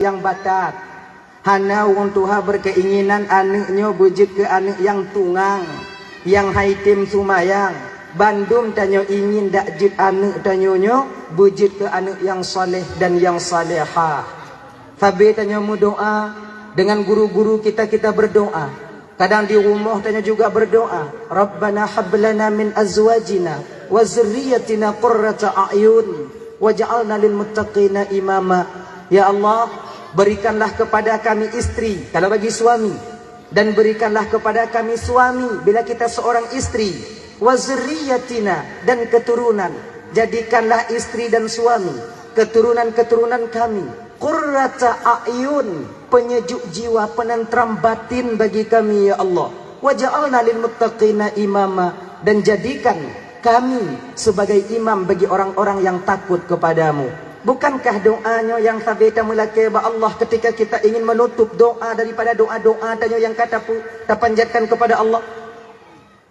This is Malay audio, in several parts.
yang batat. Hana orang tua berkeinginan anaknya bujit ke anak yang tunggang, yang haitim sumayang. Bandum tanya ingin dak jid anak tanyonyo bujit ke anak yang soleh dan yang salihah. Sabi tanya mu doa dengan guru-guru kita berdoa. Kadang di rumah tanya juga berdoa. Rabbana hablana min azwajina wa zurriyyatina qurrata a'yun waj'alna lil muttaqina imama. Ya Allah, berikanlah kepada kami istri kalau bagi suami, dan berikanlah kepada kami suami bila kita seorang istri, wa zurriyyatina, dan keturunan. Jadikanlah istri dan suami, keturunan-keturunan kami qurrata a'yun, penyejuk jiwa, penentram batin bagi kami ya Allah. Waj'alna lil muttaqina imama, dan jadikan kami sebagai imam bagi orang-orang yang takut kepadamu. Bukankah doanya yang sabita mulake ba Allah ketika kita ingin menutup doa daripada doa-doa tanya yang kata pu tapanjatkan kepada Allah.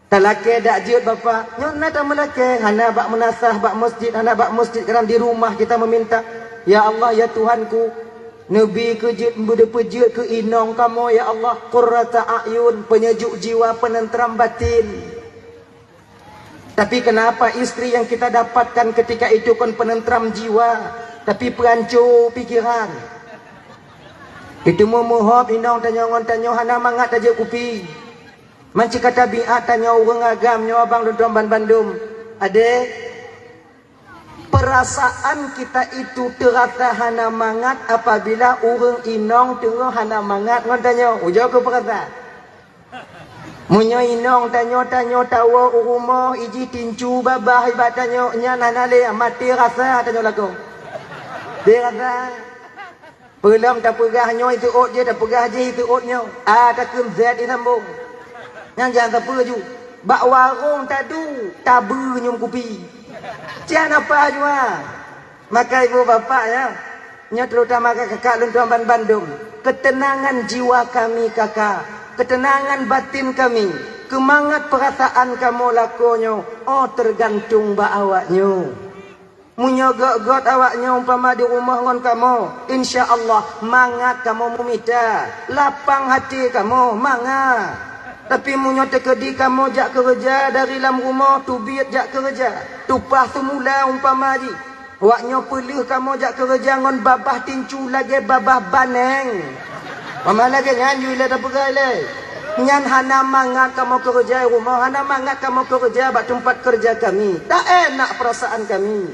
Talake dak jiut bapa nyona ta mulake hana bak menasah bak masjid, hana bak masjid kerana di rumah kita meminta, ya Allah ya Tuhanku, nabi kejut bude pejut ke inong kamu ya Allah, qurrata a'yun, penyejuk jiwa, penentram batin. Tapi kenapa istri yang kita dapatkan ketika itu kan penentram jiwa, tapi perancur pikiran. Itu muhab inong tanya hana mangat aja kupi. Manci kata biat tanya orang agam nyawa abang dan Bandung. Ade perasaan kita itu terasa hana mangat apabila orang inong tengah hana mangat ngon tanya ujau ke perasaan. Munyo inong tanyo tawa rumah iji tincu babah ibat tanyo nya nanale mati rasa tanyo lagu. Dia rasa belum tak pegah nyo itu ot je tak pegah je itu otnyo. Tak kem zat di sambung. Yang jangan tak ju. Bak warung tadu tabu nyum kupi. Jangan apa jua. Maka ibu bapak ya, nya terutama kakak dan tuan Bandung, ketenangan jiwa kami kakak, ketenangan batin kami, kemangat perasaan kamu lakonyo, tergantung ba awaknyo. Munyo got awaknyo umpama di rumah ngon kamu, insya-Allah mangat kamu memita, lapang hati kamu mangat. Tapi munyo tekedi kamu jak kerja dari dalam rumah tubit jak kerja, tupah semula umpama ji. Awaknyo pelih kamu jak kerja ngon babah tincu lagi babah baneng. Mama lagi nyanyi le tak pegai le. Nyan hana mangat kamu kerja rumah, hana mangat kamu kerja bak tempat kerja kami. Tak enak perasaan kami.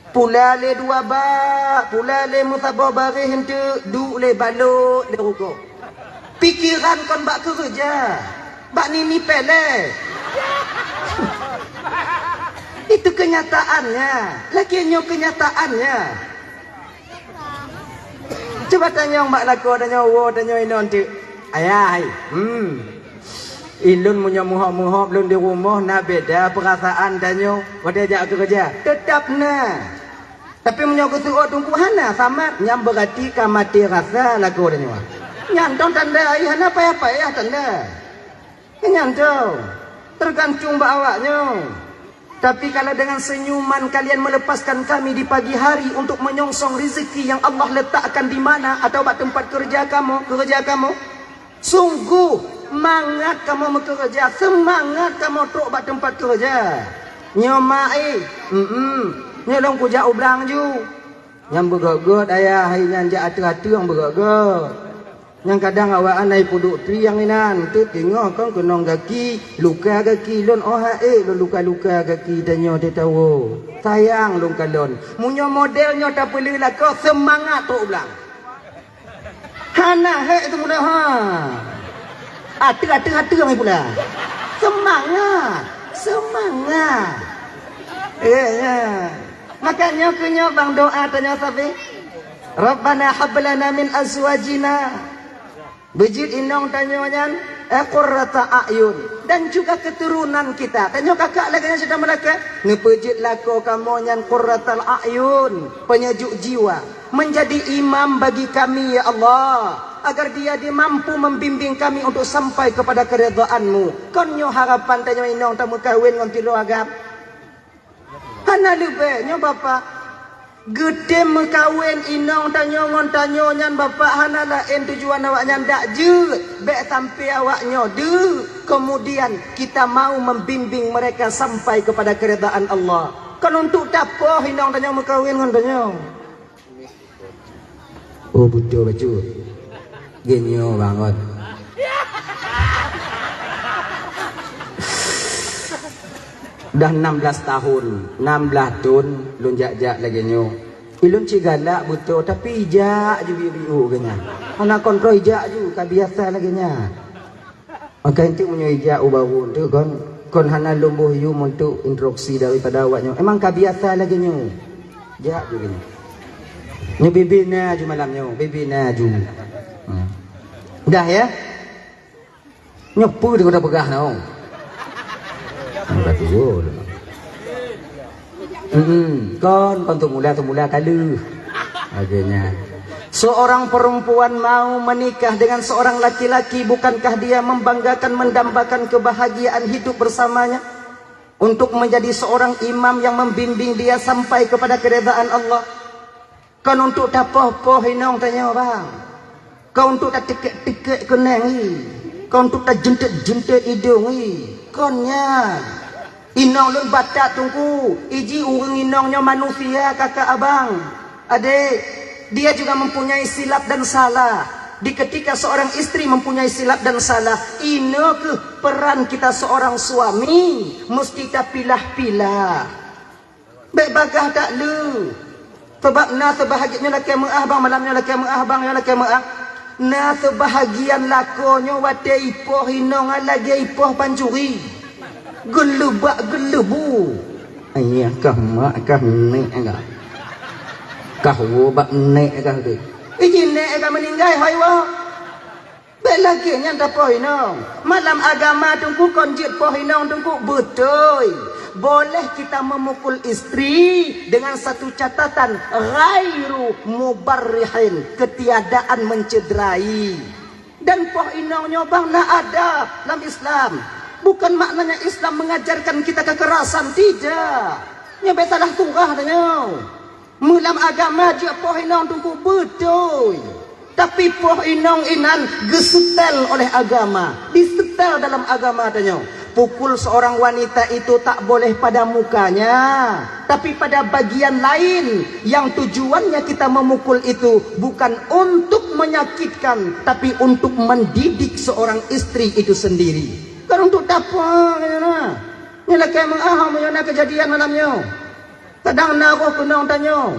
Pula le dua bak, pula le musabah barih hente du le balut le ruko. Pikiran kon bak kerja. Bak nini pele. Itu kenyataannya. Lakiannya kenyataannya. Coba tanya mak lako, tanya wo, tanya inon tu. Ayah, ilun punya muhab-muhab lun di rumah nak beda perasaan tanya. Wadah jak kerja. Tetap na. Tapi punya kesuat tunggu hana sama nyam berarti kamati rasa lako tanya. Nyantong tanda ayah hana apa ya tanda. Nyantong. Tergantung ba awaknya. Tapi kalau dengan senyuman kalian melepaskan kami di pagi hari untuk menyongsong rezeki yang Allah letakkan di mana atau di tempat kerja kamu, sungguh mangat kamu bekerja, semangat kamu truk di tempat kerja. Nyomai, nyolong kuja ublang ju, yang begogot ayah, yang jak atu-atu yang begogot. Yang kadang awak anai puduk tri yang inan tu tengok kan kenong kaki luka kaki lon lu luka-luka kaki tanya dia tahu sayang lon kalon munyo modelnya tak perlu lah kau semangat tu ulang hana itu mudah atu mai pula semangat ya makanya kunyo bang doa tanya sabi Rabbana hablana min azwajina. Bejit inong tanyonya qurrata a'yun, dan juga keturunan kita. Tanyo kakak lagi yang sudah mereka ngepejit lako kamu nyan qurratal a'yun, penyejuk jiwa, menjadi imam bagi kami ya Allah, agar dia mampu membimbing kami untuk sampai kepada keridhaan-Mu. Konyo harapan tanyo inong tamu kawin ngon tilo agam. Hana lube nyo bapak Gede mekawin inong tanyo ngon tanyo nyan bapak hana lain tujuan awak nyan dak je bek sampai awaknya de. Kemudian kita mau membimbing mereka sampai kepada keridaan Allah. Kan untuk apa inong tanyo mekawin ngon tanyo? Oh betul betul. Genyo banget. Dah 16 tahun, 16 tahun lun jak-jak lagi nyo. Ilun cigalak betul tapi ijak je biu-biu genya. Anak kontrol ijak je ka biasa lagi nya. Maka intik punya ijak baru tu kon hana lumbuh yu untuk instruksi daripada awaknya. Emang ka biasa lagi nyo. Jak je genya. Nyo bibina ju malam nyo, bibina ju. Dah ya? Nyopu dengan begah nau. Betul. Kon tu mula kalu. Akhirnya seorang perempuan mau menikah dengan seorang laki-laki, bukankah dia membanggakan, mendambakan kebahagiaan hidup bersamanya untuk menjadi seorang imam yang membimbing dia sampai kepada keridaan Allah? Kan untuk tapoh-poh inong tanya bang. Kau untuk tak tekek-tekek kenangi. Kau untuk tak jentet-jentet hidungi. Konnya inong lun batak tunggu iji urang inongnya manusia kakak abang adik, dia juga mempunyai silap dan salah. Di ketika seorang istri mempunyai silap dan salah, ino ke peran kita seorang suami mesti kita pilah-pilah baik bagah tak lu sebab na sebahagiannya laki mengah bang malamnya laki mengah bang ya laki mengah na sebahagian lakonyo wate ipoh inong lagi ipoh pancuri gelebak gelebu ayah kah mak kah nek agak kah wobak nek kah tu iji nek agak meninggal hai wa belagi nya ta poh inong malam agama tungku konjit poh inong tungku betul. Boleh kita memukul istri dengan satu catatan, ghairu mubarrihin, ketiadaan mencederai. Dan poh inongnya bang nak ada dalam Islam. Bukan maknanya Islam mengajarkan kita kekerasan, tidak. Nya salah turah tanya. Mulam agama je poh inong tungku betul. Tapi poh inong inan gesetel oleh agama, disetel dalam agama tanya. Pukul seorang wanita itu tak boleh pada mukanya, tapi pada bagian lain yang tujuannya kita memukul itu bukan untuk menyakitkan, tapi untuk mendidik seorang istri itu sendiri. Kan untuk apa? Ini lagi mengah punya kejadian malamnya. Kadang naruh kunong tanya.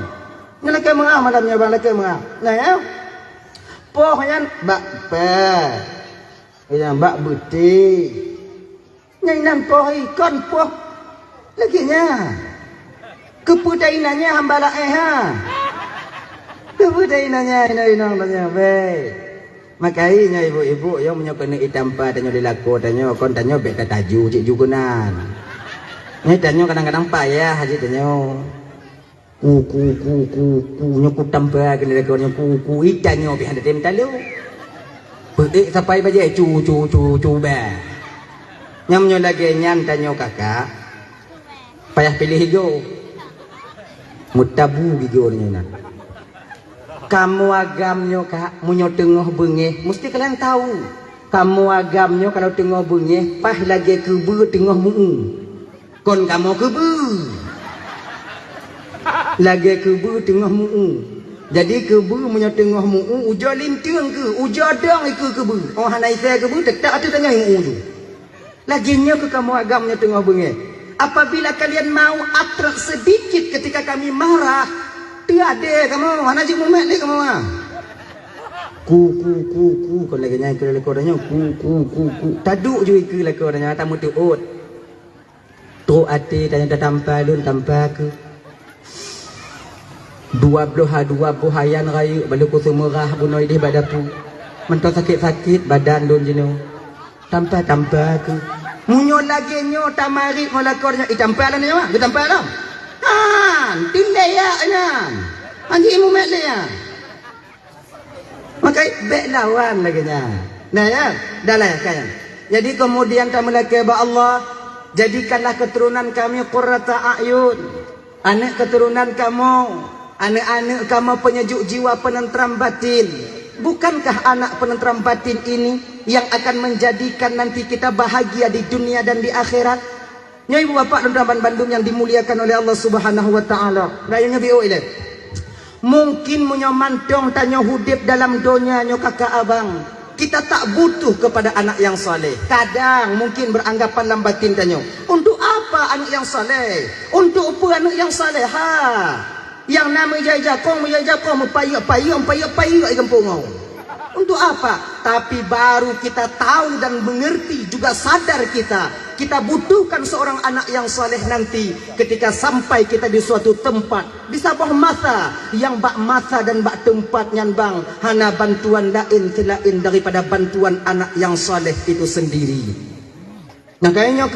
Ini lagi mengah malamnya bang lagi mengah. Nah ya, pohnya bak pe, yang bak buti. Nyainan poh ikon poh lagi nya kepudainannya hambala ha kepudainannya inong tanya be makainya ibu-ibu yang punya kena itampa tanya dilaku tanya kon tanya be tataju cik jugunan nyai tanya kadang-kadang payah haji tanya ku nyoku tampa kena dilaku ku itanyo be handa tem talu be sampai baje cu be nyamnyo lagi nyan tanyo kakak payah pilih higo mutabu higo nyo kamu agamnyo kak munyo tengah bengeh mesti kalian tahu kamu agamnyo kalau tengah bengeh pah lagi kebu tengah muu kon kamu kebu lagi kebu tengah muu jadi kebu munyo tengah muu ujo lintang ke ujo dong iku kebu oh hanai saya kebu tetap ada tengah muu tu. Laginya ke kamu agamnya tengah bengi. Apabila kalian mau atrak sedikit ketika kami marah, tiada kamu mana je mumet ni kamu ah. Ku kon lagi nyai ke lekornya ku taduk je ke lekornya tamu tuut. Tu ati tanya tampal lun tampal ke. Dua buhayan rayu balu ku semerah bunoi di badapu. Mentau sakit-sakit badan lun jenuh. Tampak ke munyo lagi nyo tamari ngolakornya itampalan nyo ah getampalan tindai ya nan anji mu mek ya makai bek lawan lagi nya nah ya dah lah kan jadi kemudian kami lagi ba Allah jadikanlah keturunan kami qurrata ayun anak keturunan kamu Anak-anak kamu penyejuk jiwa, penentram batin. Bukankah anak penentram batin ini yang akan menjadikan nanti kita bahagia di dunia dan di akhirat? Nyai ibu bapak dan Ramban Bandung yang dimuliakan oleh Allah Subhanahu wa taala. Rayanya bio ile. Mungkin munyo mantong tanyo hudip dalam dunia nyo kakak abang. Kita tak butuh kepada anak yang saleh. Kadang mungkin beranggapan dalam batin tanyo, untuk apa anak yang saleh? Untuk apa anak yang saleh? Yang nama jajakong payung di kampung. Untuk apa? Tapi baru kita tahu dan mengerti, juga sadar kita butuhkan seorang anak yang saleh nanti ketika sampai kita di suatu tempat, di sebuah masa yang bak masa dan bak tempat bang hana bantuan lain selain daripada bantuan anak yang saleh itu sendiri. Nah kayaknya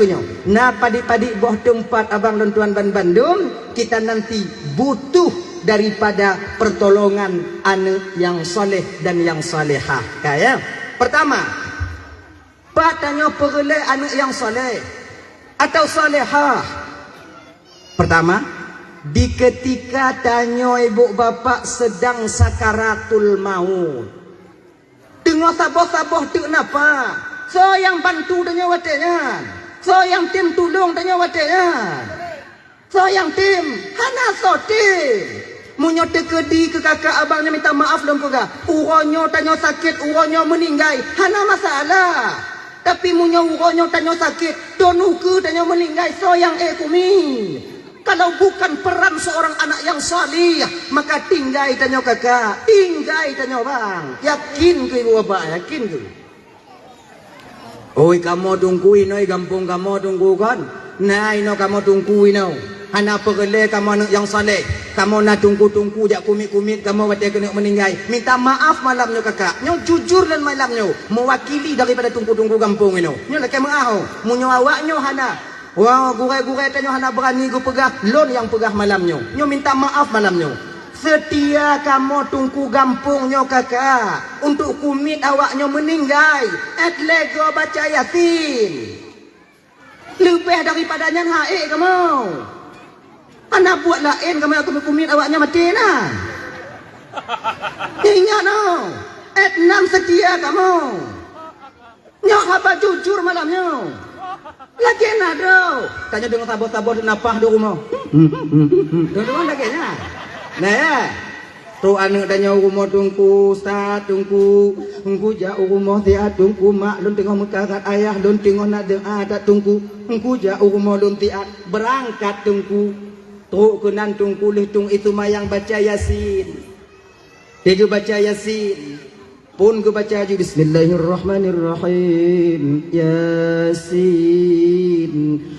nah padi-padi boh tempat abang dan tuan Bandung, kita nanti butuh daripada pertolongan anak yang soleh dan yang solehah. Kaya pertama, pak tanya perle anak yang soleh atau solehah. Pertama, di ketika tanya ibu bapak sedang sakaratul maut, tengok saboh-saboh tu kenapa? So yang bantu tanya watenya, so yang tim tolong tanya watenya, so yang tim hana so tim. Munyo tekedi ke kakak abangnya minta maaf dong kega. Uronyo tanya sakit, uronyo meninggal, hana masalah. Tapi munyo uronyo tanya sakit, donuku tanya meninggal, so yang kumi. Kalau bukan peran seorang anak yang salih, maka tinggal tanya kakak, tinggal tanya bang. Yakin ke ibu bapak, yakin ke? Oi kamu tungguin, oi kampung kamu tunggu kan? Nah ino kamu tungguin no. Hana perle kamu anak yang saleh. Kamu nak tunggu-tunggu jak kumit-kumit kamu batik kena meninggal. Minta maaf malamnya kakak. Nyo jujur dan malamnya mewakili daripada tunggu-tunggu kampung ino. Nyo nak kemau. Munyo awaknyo hana. Wah gurai-gurai tanyo hana berani go pegah lon yang pegah malamnya. Nyo minta maaf malamnya. Setia kamu tunggu kampungnya kakak untuk kumit awaknya meninggal. At lego baca Yasin. Lebih daripadanya haik kamu. Anak buat lain kamu aku kumit awaknya mati nah. Ingat no. At 6 setia kamu. Nyok apa jujur malamnya. Lagi nado. Tanya dengan sabot-sabot napah do rumah. Dengar lagi nya. Nah ya, tu anak tanya rumah tungku, start tungku, jauh rumah tiap tungku mak lun tengok mukakat ayah lun tengok nak dengar tak tungku, jauh rumah lun tiap berangkat tungku, tu kenan tungku tung itu mayang baca Yasin, dia baca Yasin, pun ke baca juga Bismillahirrahmanirrahim, Yasin.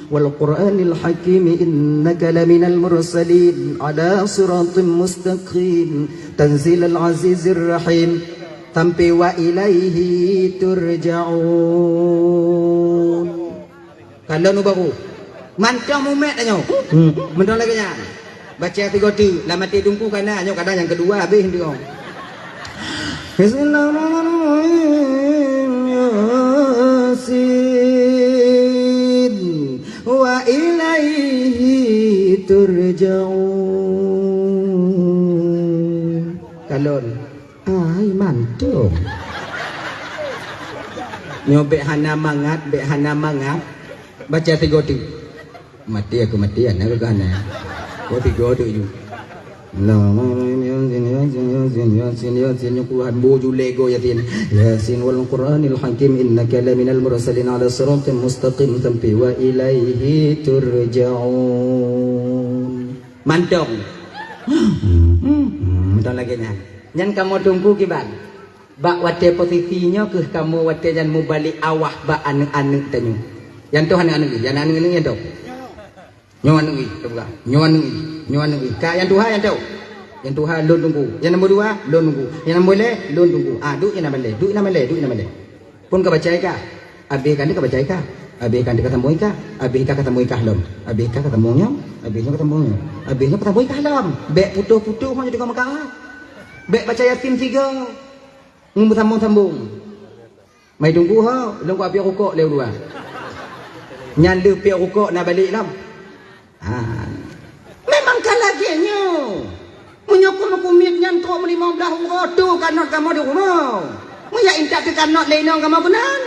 والقرآن الحكيم إنك لمن المرسلين على صراط مستقيم تنزيل العزيز الرحيم sampai wa ilaihi turja'un. Kalau nu baru mantap mumet tanya mentang lagi nya baca 3 tu lah mati tunggu kana nyo kadang yang kedua habis dia. Bismillahirrahmanirrahim. Yasin wa ilaihi turja'un. Kalon ai mantul nyobek hana mangat baca 3 tu mati aku matian aku kana ko 3 tu ju Yasin Quran boju lego Yasin Yasin wal Qur'anil Hakim innaka laminal mursalin ala siratin mustaqim sampai wa ilaihi turja'un. Mantong. Mantong lagi nya. Nyan kamu tunggu kiban. Bak wate posisinya ke kamu wate jan mu balik awah bak anak-anak tanyo. Yang tu anak-anak ni, yang anak ni yang tu. Nyawan ni, coba. Nyawan ni. Ka yang Tuhan yang tahu. Yang Tuhan lon tunggu. Yang nombor 2 lon tunggu. Yang nombor le lon tunggu. Duk yang namale. Pun ka baca ka. Abi kan ka baca ka. Abi kan ketemu ka. Abi ka ketemu ka lom. Abi ka ketemunya. Abi nya ketemu ka lom. Bek putuh-putuh hanya dengan Mekah. Bek baca Yasin 3. Ngumbu sambung. Mai tunggu ha, lom api rokok leu 2. Nyanda pi rokok nak balik lam. Memang kalaginya. Munyo ko kumit nyan ko mo 15 roto kanot kamu di rumah. Mo ya intak ke kanot lenong kamu benar.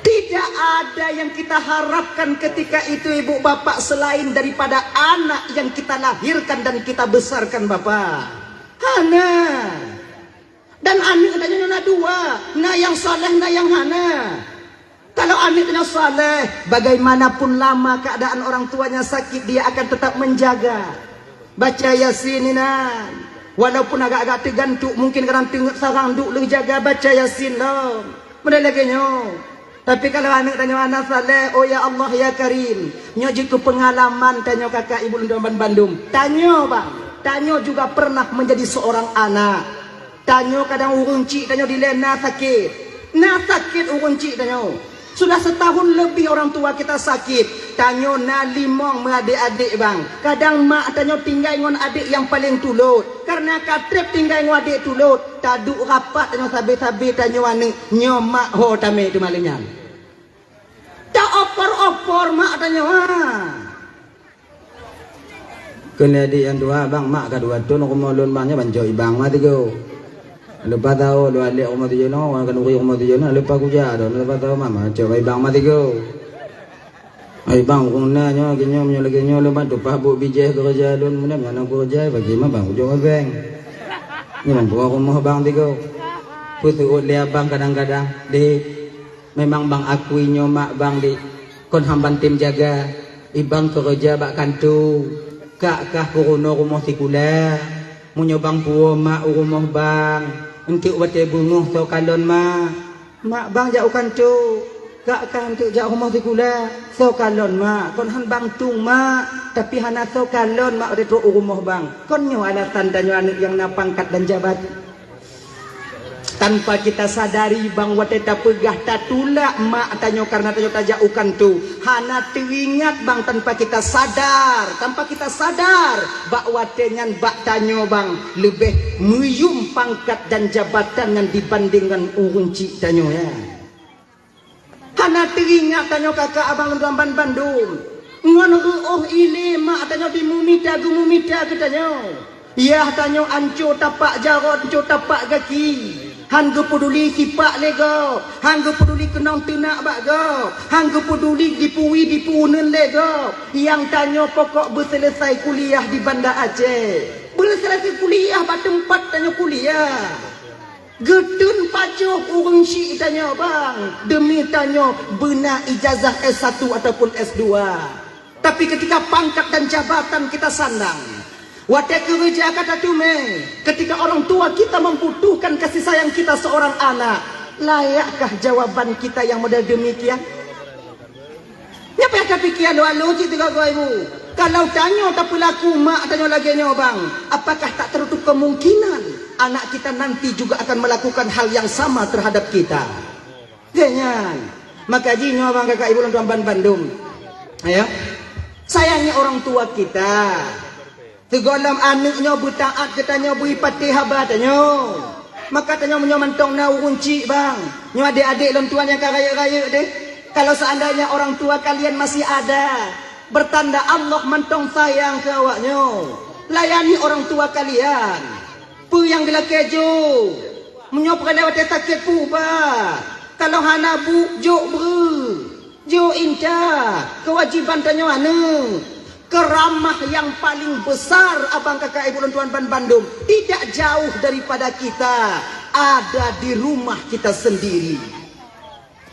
Tidak ada yang kita harapkan ketika itu ibu bapak selain daripada anak yang kita lahirkan dan kita besarkan bapak. Hana. Dan anak katanya nona dua, na yang saleh, na yang hana. Kalau anaknya saleh, bagaimanapun lama keadaan orang tuanya sakit, dia akan tetap menjaga. Baca Yasin inan. Walaupun agak-agak tergantuk, mungkin kadang tengok sarang duk lu jaga baca Yasin lah. Benda lagi nyo. Tapi kalau anak tanya anak saleh, oh ya Allah ya Karim, nyo jitu pengalaman tanya kakak ibu Lunduan Bandung. Tanya bang, tanya juga pernah menjadi seorang anak. Tanya kadang urung cik tanya dilena sakit. Na sakit urung cik tanya. Sudah setahun lebih orang tua kita sakit. Tanya na limong adik-adik bang. Kadang mak tanya tinggal dengan adik yang paling tulut. Karena katrep tinggal dengan adik tulut. Taduk rapat tanya sabi-sabi tanya anak. Nyo mak ho tame tu malingnya. Tak opor-opor mak tanya ha. Kena adik yang dua bang mak kedua tu nak mulun bangnya banjoi bang mati go. Lepas tahu lu alik rumah tu jono, orang kan uri rumah tu jono, lepas aku jatuh, lepas tahu mama coba bang mati go. Ai bang kena nyo kenyo menyo lagi nyo lepas tu pas bu bijih kerja lun mana mana aku kerja bagi mah bang ujung bang. Ni bang buat rumah bang tigo. Putu dia bang kadang-kadang di memang bang akui nyo mak bang di kon hamban tim jaga. Ibang kerja bak kantu. Kak kah kurono rumah sikula. Munyo bang puo mak rumah bang. Untuk wate bunguh so kalon mak. Mak bang jauh kantu. Kak kan untuk jauh rumah sikula. So kalon mak. Kon han bang tung mak. Tapi hana so kalon mak retro rumah bang. Kon nyo alasan danyo anak yang na pangkat dan jabatan. Tanpa kita sadari bang wateta pegah tatulak mak tanyo karena tanyo tajaukan tu. Hana teringat bang tanpa kita sadar. Tanpa kita sadar. Bak watenyan bak tanyo bang. Lebih muyum pangkat dan jabatan yang dibandingkan urun cik tanyo ya. Hana teringat tanyo kakak abang Lunduan Bandung. Ngon oh ini mak tanyo di mumita ke tanyo. Ya tanyo anco tapak jarot, anco tapak kaki. Hangga peduli sipak lego, hangga peduli kenong tenak bak go, hangga peduli dipuwi dipunen lego. Yang tanya pokok berselesai kuliah di Banda Aceh. Berselesai kuliah bak tempat tanya kuliah. Gedun pajuh urang syik tanya bang, demi tanya benar ijazah S1 ataupun S2. Tapi ketika pangkat dan jabatan kita sandang. Wadah kerja kata tu ketika orang tua kita membutuhkan kasih sayang kita seorang anak, layakkah jawaban kita yang model demikian? Siapa yang kepikiran lalu cik tiga ibu? Kalau tanya tak pelaku mak tanya lagi nyo bang, apakah tak tertutup kemungkinan anak kita nanti juga akan melakukan hal yang sama terhadap kita? Jangan. Maka jinyo bang kakak ibu Lunduan Bandung. Ayo. Sayangnya orang tua kita. Tegolam anaknya bertaat katanya beri Fatihah tanya. Maka tanya menyomantong na urun cik bang. Nyo adik-adik lontuan yang karaya-raya deh. Kalau seandainya orang tua kalian masih ada, bertanda Allah mentong sayang ke awaknya. Layani orang tua kalian. Pu yang gelak kejo. Menyopkan lewat sakit pu ba. Kalau hana bu jo ber. Jo inta. Kewajiban tanya anu. Keramah yang paling besar abang kakak ibu Lunduan Bandung tidak jauh daripada kita, ada di rumah kita sendiri.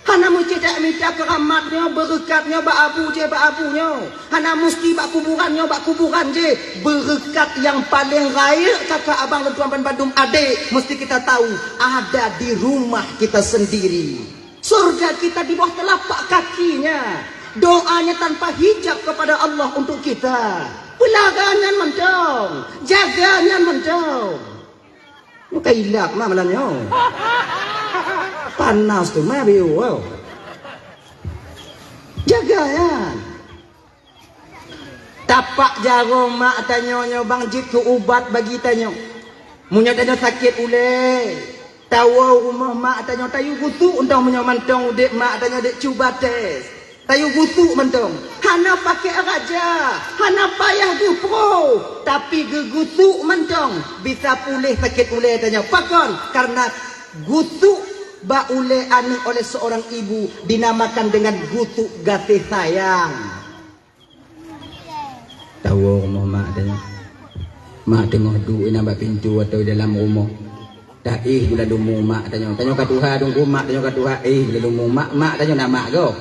Hana mesti tak minta keramatnya, berkatnya bak abu je bak abunya. Hana mesti bak kuburannya bak kuburan je. Berkat yang paling raya kakak abang Lunduan Bandung adik mesti kita tahu ada di rumah kita sendiri. Surga kita di bawah telapak kakinya. Doanya tanpa hijab kepada Allah untuk kita. Pelaganya mentong, jaganya mentong. Muka ilak mah malamnya. Panas tu mah biu. Jaga ya. Tapak jarum mak tanya bang jik ke ubat bagi tanya. Munya tanya sakit ule. Tahu rumah mak tanya tayu kutu undang munya mantong dek mak tanya dek cuba tes. Tayu busuk mentong. Hana pakai raja, hana payah dupro, tapi gegusuk mencong bisa pulih sakit uleh tanya. Pakon karena gusuk ba uleh anak oleh seorang ibu dinamakan dengan gusuk kasih sayang. Tahu rumah mak tanya. Mak tengah duduk nampak pintu atau dalam rumah. Dah bila dumu mak tanya. Tanya kat Tuhan dong mak tanya kat Tuhan bila dumu mak tanya nama kau.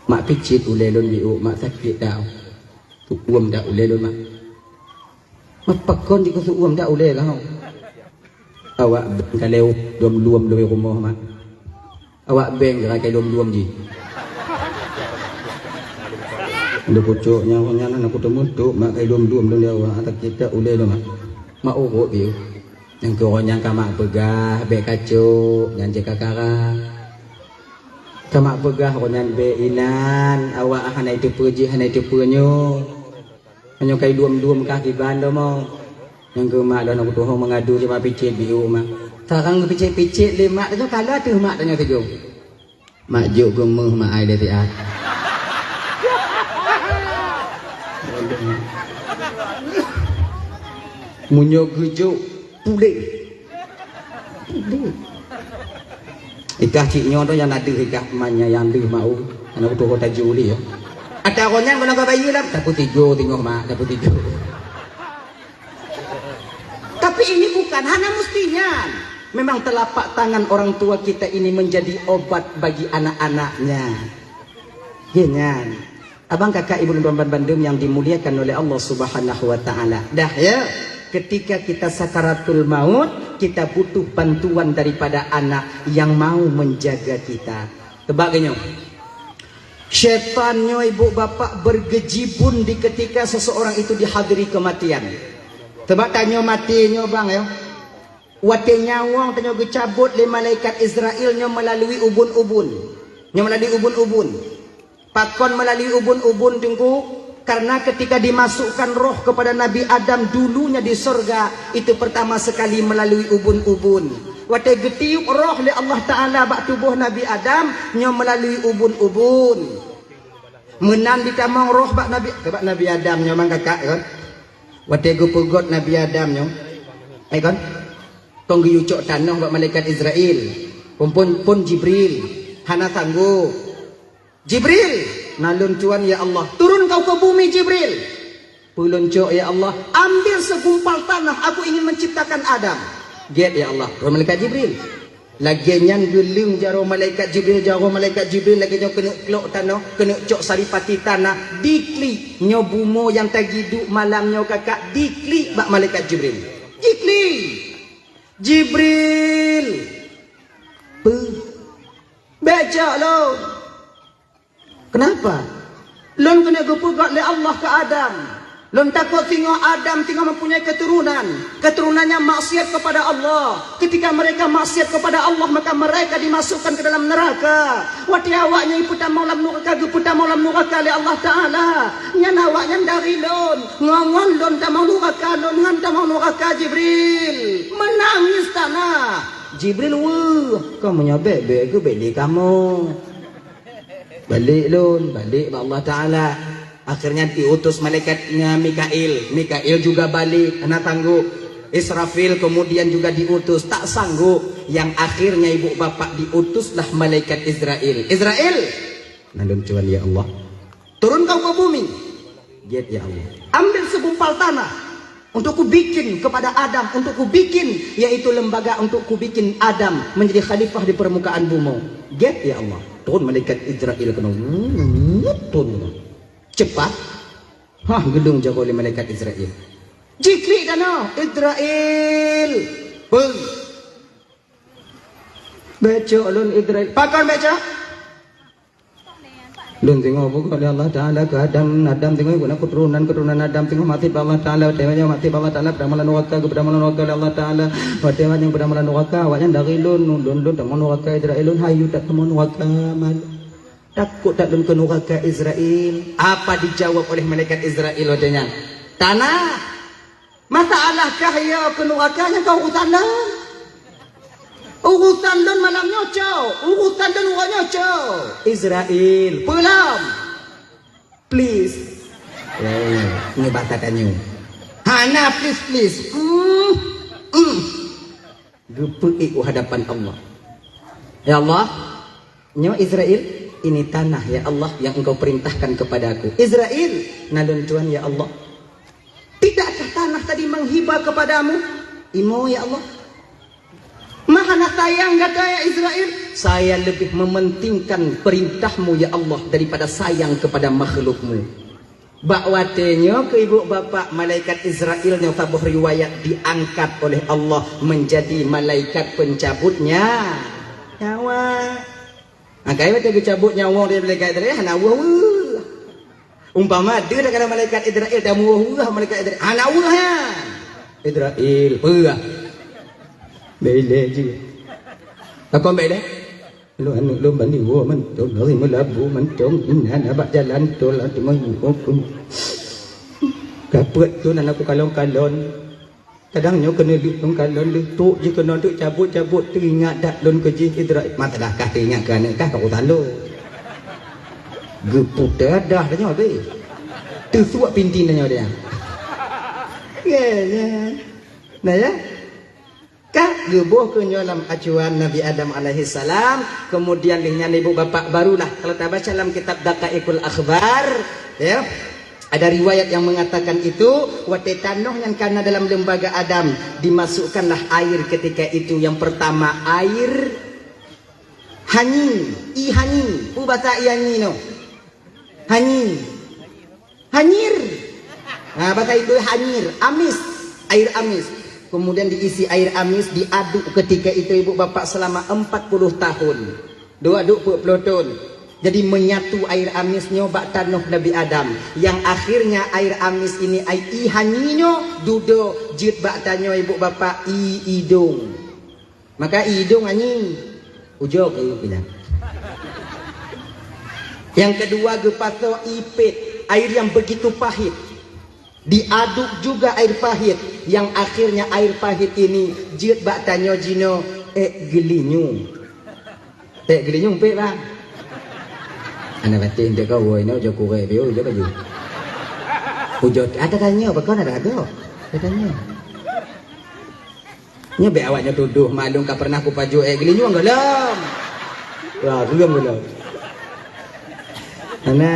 Mak picit uleh lon biu mak sakit dah. Tu uam dah uleh lon mak. Mak pakon di kusu uam dah uleh kau. Awak kalau luam dari rumah mak. Awak beng kai luam ji. Ada pucuknya nak ketemu tu mak kai luam dia awak sakit dah uleh lon mak. Mak urut biu. Yang korang kamak pegah be kacuk dan jeka karang. Kamak pegah konyan be inan awak hanai tu puji hanai tu punyo hanyo kai duam kaki bando mo yang ke mak dah nak tuho mengadu je mak picit biu mak sarang picit le mak tu kala tu mak tanya tu mak juk gemeh mak ai dari at munyo gejuk pulih ikah ciknya tu yang ada ikah emaknya yang ada mau anak tu kota Juli ya ada konyan kena bayi lah dapat 3 tengok mak dapat 3 tapi ini bukan hanya mestinya memang telapak tangan orang tua kita ini menjadi obat bagi anak-anaknya genyan abang kakak ibu dan bandem yang dimuliakan oleh Allah Subhanahu wa taala dah ya ketika kita sakaratul maut, kita butuh bantuan daripada anak yang mau menjaga kita. Tebaknya, syaitannya ibu bapak bergejibun di ketika seseorang itu dihadiri kematian. Tebak tanya matinya bang ya. Wate nyawang tanya gecabut le malaikat Israelnya melalui ubun-ubun. Nya melalui ubun-ubun. Pakon melalui ubun-ubun tunggu. Karena ketika dimasukkan roh kepada Nabi Adam dulunya di surga itu pertama sekali melalui ubun-ubun. Waktu getiup roh oleh Allah Taala bak tubuh Nabi Adam nyo melalui ubun-ubun. Menan ditamang roh bak Nabi Adam nyo mang kakak kan. Waktu gupegot Nabi Adam nyo. Kan? Tong giyucok tanah bak malaikat Israel. Pun Jibril hana sanggup. Jibril nalun tuan ya Allah turun kau ke bumi Jibril puluncok ya Allah ambil segumpal tanah aku ingin menciptakan Adam get ya Allah roh malaikat Jibril lagi nyan geling jaro malaikat Jibril lagi nyo kena kelok tanah kena cok saripati tanah diklik nyo bumo yang tagiduk malam nyo kakak diklik bak malaikat Jibril Jibril becak lo. Kenapa? Lon kena gepegat oleh Allah ke Adam. Lon takut tengok Adam tengok mempunyai keturunan. Keturunannya maksiat kepada Allah. Ketika mereka maksiat kepada Allah maka mereka dimasukkan ke dalam neraka. Wati awaknya iputan maulam neraka geputan maulam neraka oleh Allah Ta'ala. Nyan awaknya dari lon. Ngongon lon tak mau neraka. Lon ngan tak mau neraka Jibril. Menangis tanah. Jibril kamu nyabek ke beli kamu. Balik lun, balik Allah Ta'ala. Akhirnya diutus malaikatnya Mikail juga balik, anak tangguh. Israfil kemudian juga diutus, tak sanggup. Yang akhirnya ibu bapak diutuslah malaikat Israel. Nalun cuan ya Allah. Turun kau ke bumi. Get ya Allah. Ambil segumpal tanah. Untuk ku bikin kepada Adam. Untuk ku bikin, yaitu lembaga untuk ku bikin Adam menjadi khalifah di permukaan bumi. Get ya Allah. Turun malaikat Israel kena turun cepat gedung jaga oleh malaikat Israel jiklik dana Israel baca lun Israel pakai baca lun tengok buku oleh Allah Ta'ala ke Adam tengok guna keturunan Adam tengok mati Allah Ta'ala temanya mati Allah Ta'ala berdamalan neraka oleh Allah Ta'ala temanya yang berdamalan neraka awaknya dari lun teman neraka Israel hayu tak teman neraka takut tak lun ke neraka Israel apa dijawab oleh malaikat Israel wadanya tanah masalahkah ya ke nerakanya kau tanah Urusan don malam nyoco, urusan don orang nyoco. Israel, pulang. Please. Ini batatannya. Hana please. Gepek hadapan Allah. Ya Allah, nyo Israel, ini tanah ya Allah yang engkau perintahkan kepadaku. Israel, nalun Tuhan ya Allah. Tidakkah tanah tadi menghibah kepadamu? Imo ya Allah. Mahana sayang kata ya Israel. Saya lebih mementingkan perintahmu ya Allah daripada sayang kepada makhlukmu. Bakwatenyo ke ibu bapak malaikat Israel yang tabuh riwayat diangkat oleh Allah menjadi malaikat pencabutnya nyawa. Angkai baca cabut nyawa dari malaikat Israel hanawa. Umpama dia kata malaikat Israel dah muah malaikat Israel hanawa ya. Israel perah. Bele je. Aku bele. Lu anu lu bani wo man tol nari melabu man tong inhan abak jalan tol atu mai pun. Kapet tu nan aku kalon-kalon. Kadang nyo kena duk tong kalon letuk je kena duk cabut-cabut teringat dak lon keji Israel. Mata dah kah teringat kan kah kau talo. Geput dah nyo be. Tu suak pintin nyo dia. Ya. Nah ya. Kah gebuh ke nyolam acuan Nabi Adam alaihi salam, kemudian dengan ibu bapak barulah kalau kita baca dalam kitab Daqaiqul Akhbar ya ada riwayat yang mengatakan itu wate tanoh yang karena dalam lembaga Adam dimasukkanlah air ketika itu yang pertama air hanyi bahasa ianyi no hanyir nah bahasa itu hanyir air amis. Kemudian diisi air amis, diaduk ketika itu ibu bapak selama 40 tahun. Aduk peloton. Jadi menyatu air amisnya bak tanah Nabi Adam. Yang akhirnya air amis ini ai ihaninyo dudo jid bak tanyo ibu bapak idung. Maka idung anyi ujog ibu bilang. Yang kedua gepato ipit, air yang begitu pahit. Diaduk juga air pahit yang akhirnya air pahit ini jid bak tanyo jino gelinyung pe bang ana batin de kau woi no jo kure bio jo baju ujo ada tanya apa kau ada tanya nya be awaknya tuduh malung ka pernah ku paju gelinyung gelam wah gelam ana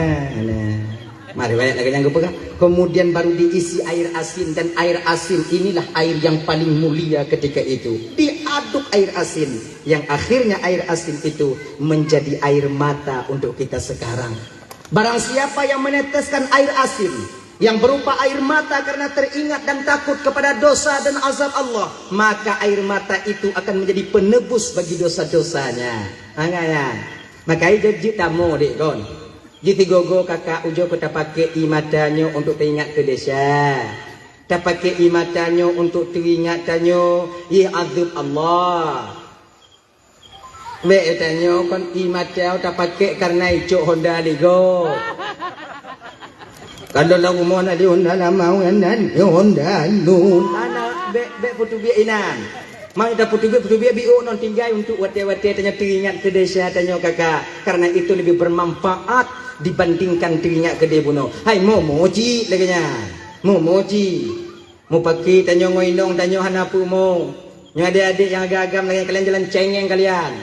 mari banyak lagi yang pegang. Kemudian baru diisi air asin dan air asin inilah air yang paling mulia ketika itu. Diaduk air asin yang akhirnya air asin itu menjadi air mata untuk kita sekarang. Barang siapa yang meneteskan air asin yang berupa air mata karena teringat dan takut kepada dosa dan azab Allah, maka air mata itu akan menjadi penebus bagi dosa-dosanya. Maka itu tamu dek kon. Jadi gogo kakak ujo kita pakai imatanyo untuk teringat ke desa. Kita pakai imatanyo untuk teringat tanyo ya azab Allah. Be tanyo kon imatau tak pakai karena icok Honda ligo. Kalau lagu mau nak di Honda mau nan Honda nun. Anak be putu bi inan. Mau kita putu bi bio non tinggal untuk wate-wate tanya teringat ke desa tanyo kakak. Karena itu lebih bermanfaat dibandingkan teringat ke dia bunuh. Hai moji lagi nya. Moji. Mau pakai tanyo ngoinong tanyo hanapu mo. Yang adik-adik yang agak-agam lagi kalian jalan cengeng kalian.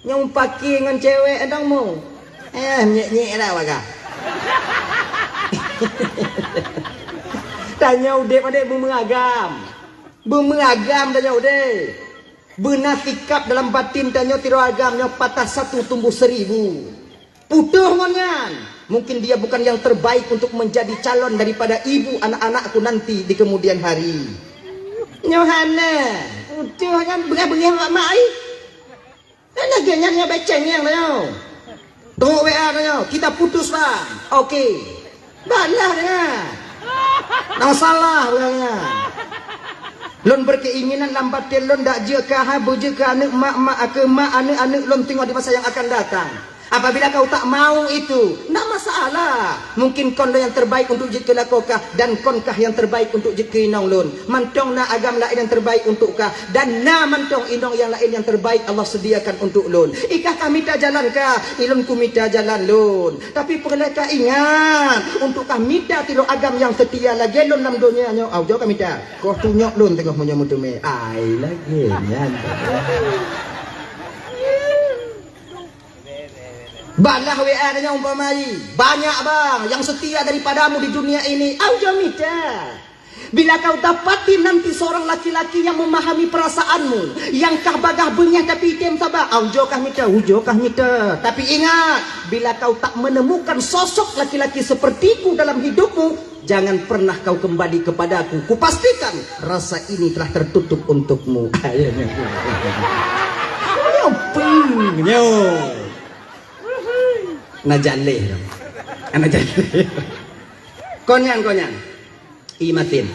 Yang pakai dengan cewek adang mo. Nyek-nyek dah waga. Tanyo udah pada Bumengagam tanyo udah. Benasikap dalam batin tanyo tiro agamnya patah satu tumbuh 1000. Putuh ngonyan. Mungkin dia bukan yang terbaik untuk menjadi calon daripada ibu anak-anakku nanti di kemudian hari. Nyohana, putuh kan bengang-bengang mak ai. Ana ganyanya beceng yang tayo. Tunggu WA tayo, kita putus lah. Okey. Balah dia. Nang salah bilangnya. Lon berkeinginan lambat lon dak je ka ha boje ka anak mak-mak ke mak anak-anak lon tengok di masa yang akan datang. Apabila kau tak mau itu, tak masalah. Mungkin kon yang terbaik untuk jik kelakokah, dan konkah yang terbaik untuk jik inong lun. Mantong na agam lain yang terbaik untuk kah, dan na mantong inong yang lain yang terbaik Allah sediakan untuk lun. Ikah kami tak jalan kah, ilun ku mita jalan lun. Tapi perlu kah ingat, untuk kami tak tiru agam yang setia lagi lun dalam dunia nyo. Au jauh kami tak. Kau tunyok lun tengah punya mutume. Ai lagi nyan. Balah WA nya umpamai banyak bang yang setia daripadamu di dunia ini. Aujo mita. Bila kau dapati nanti seorang laki-laki yang memahami perasaanmu, yang kah bagah benyah tapi item sabar, aujo kah mita, ujo kah mita. Tapi ingat, bila kau tak menemukan sosok laki-laki sepertiku dalam hidupmu, jangan pernah kau kembali kepadaku. Kupastikan rasa ini telah tertutup untukmu. Nyo. Najaleh, najaleh. Konyan. Imatin.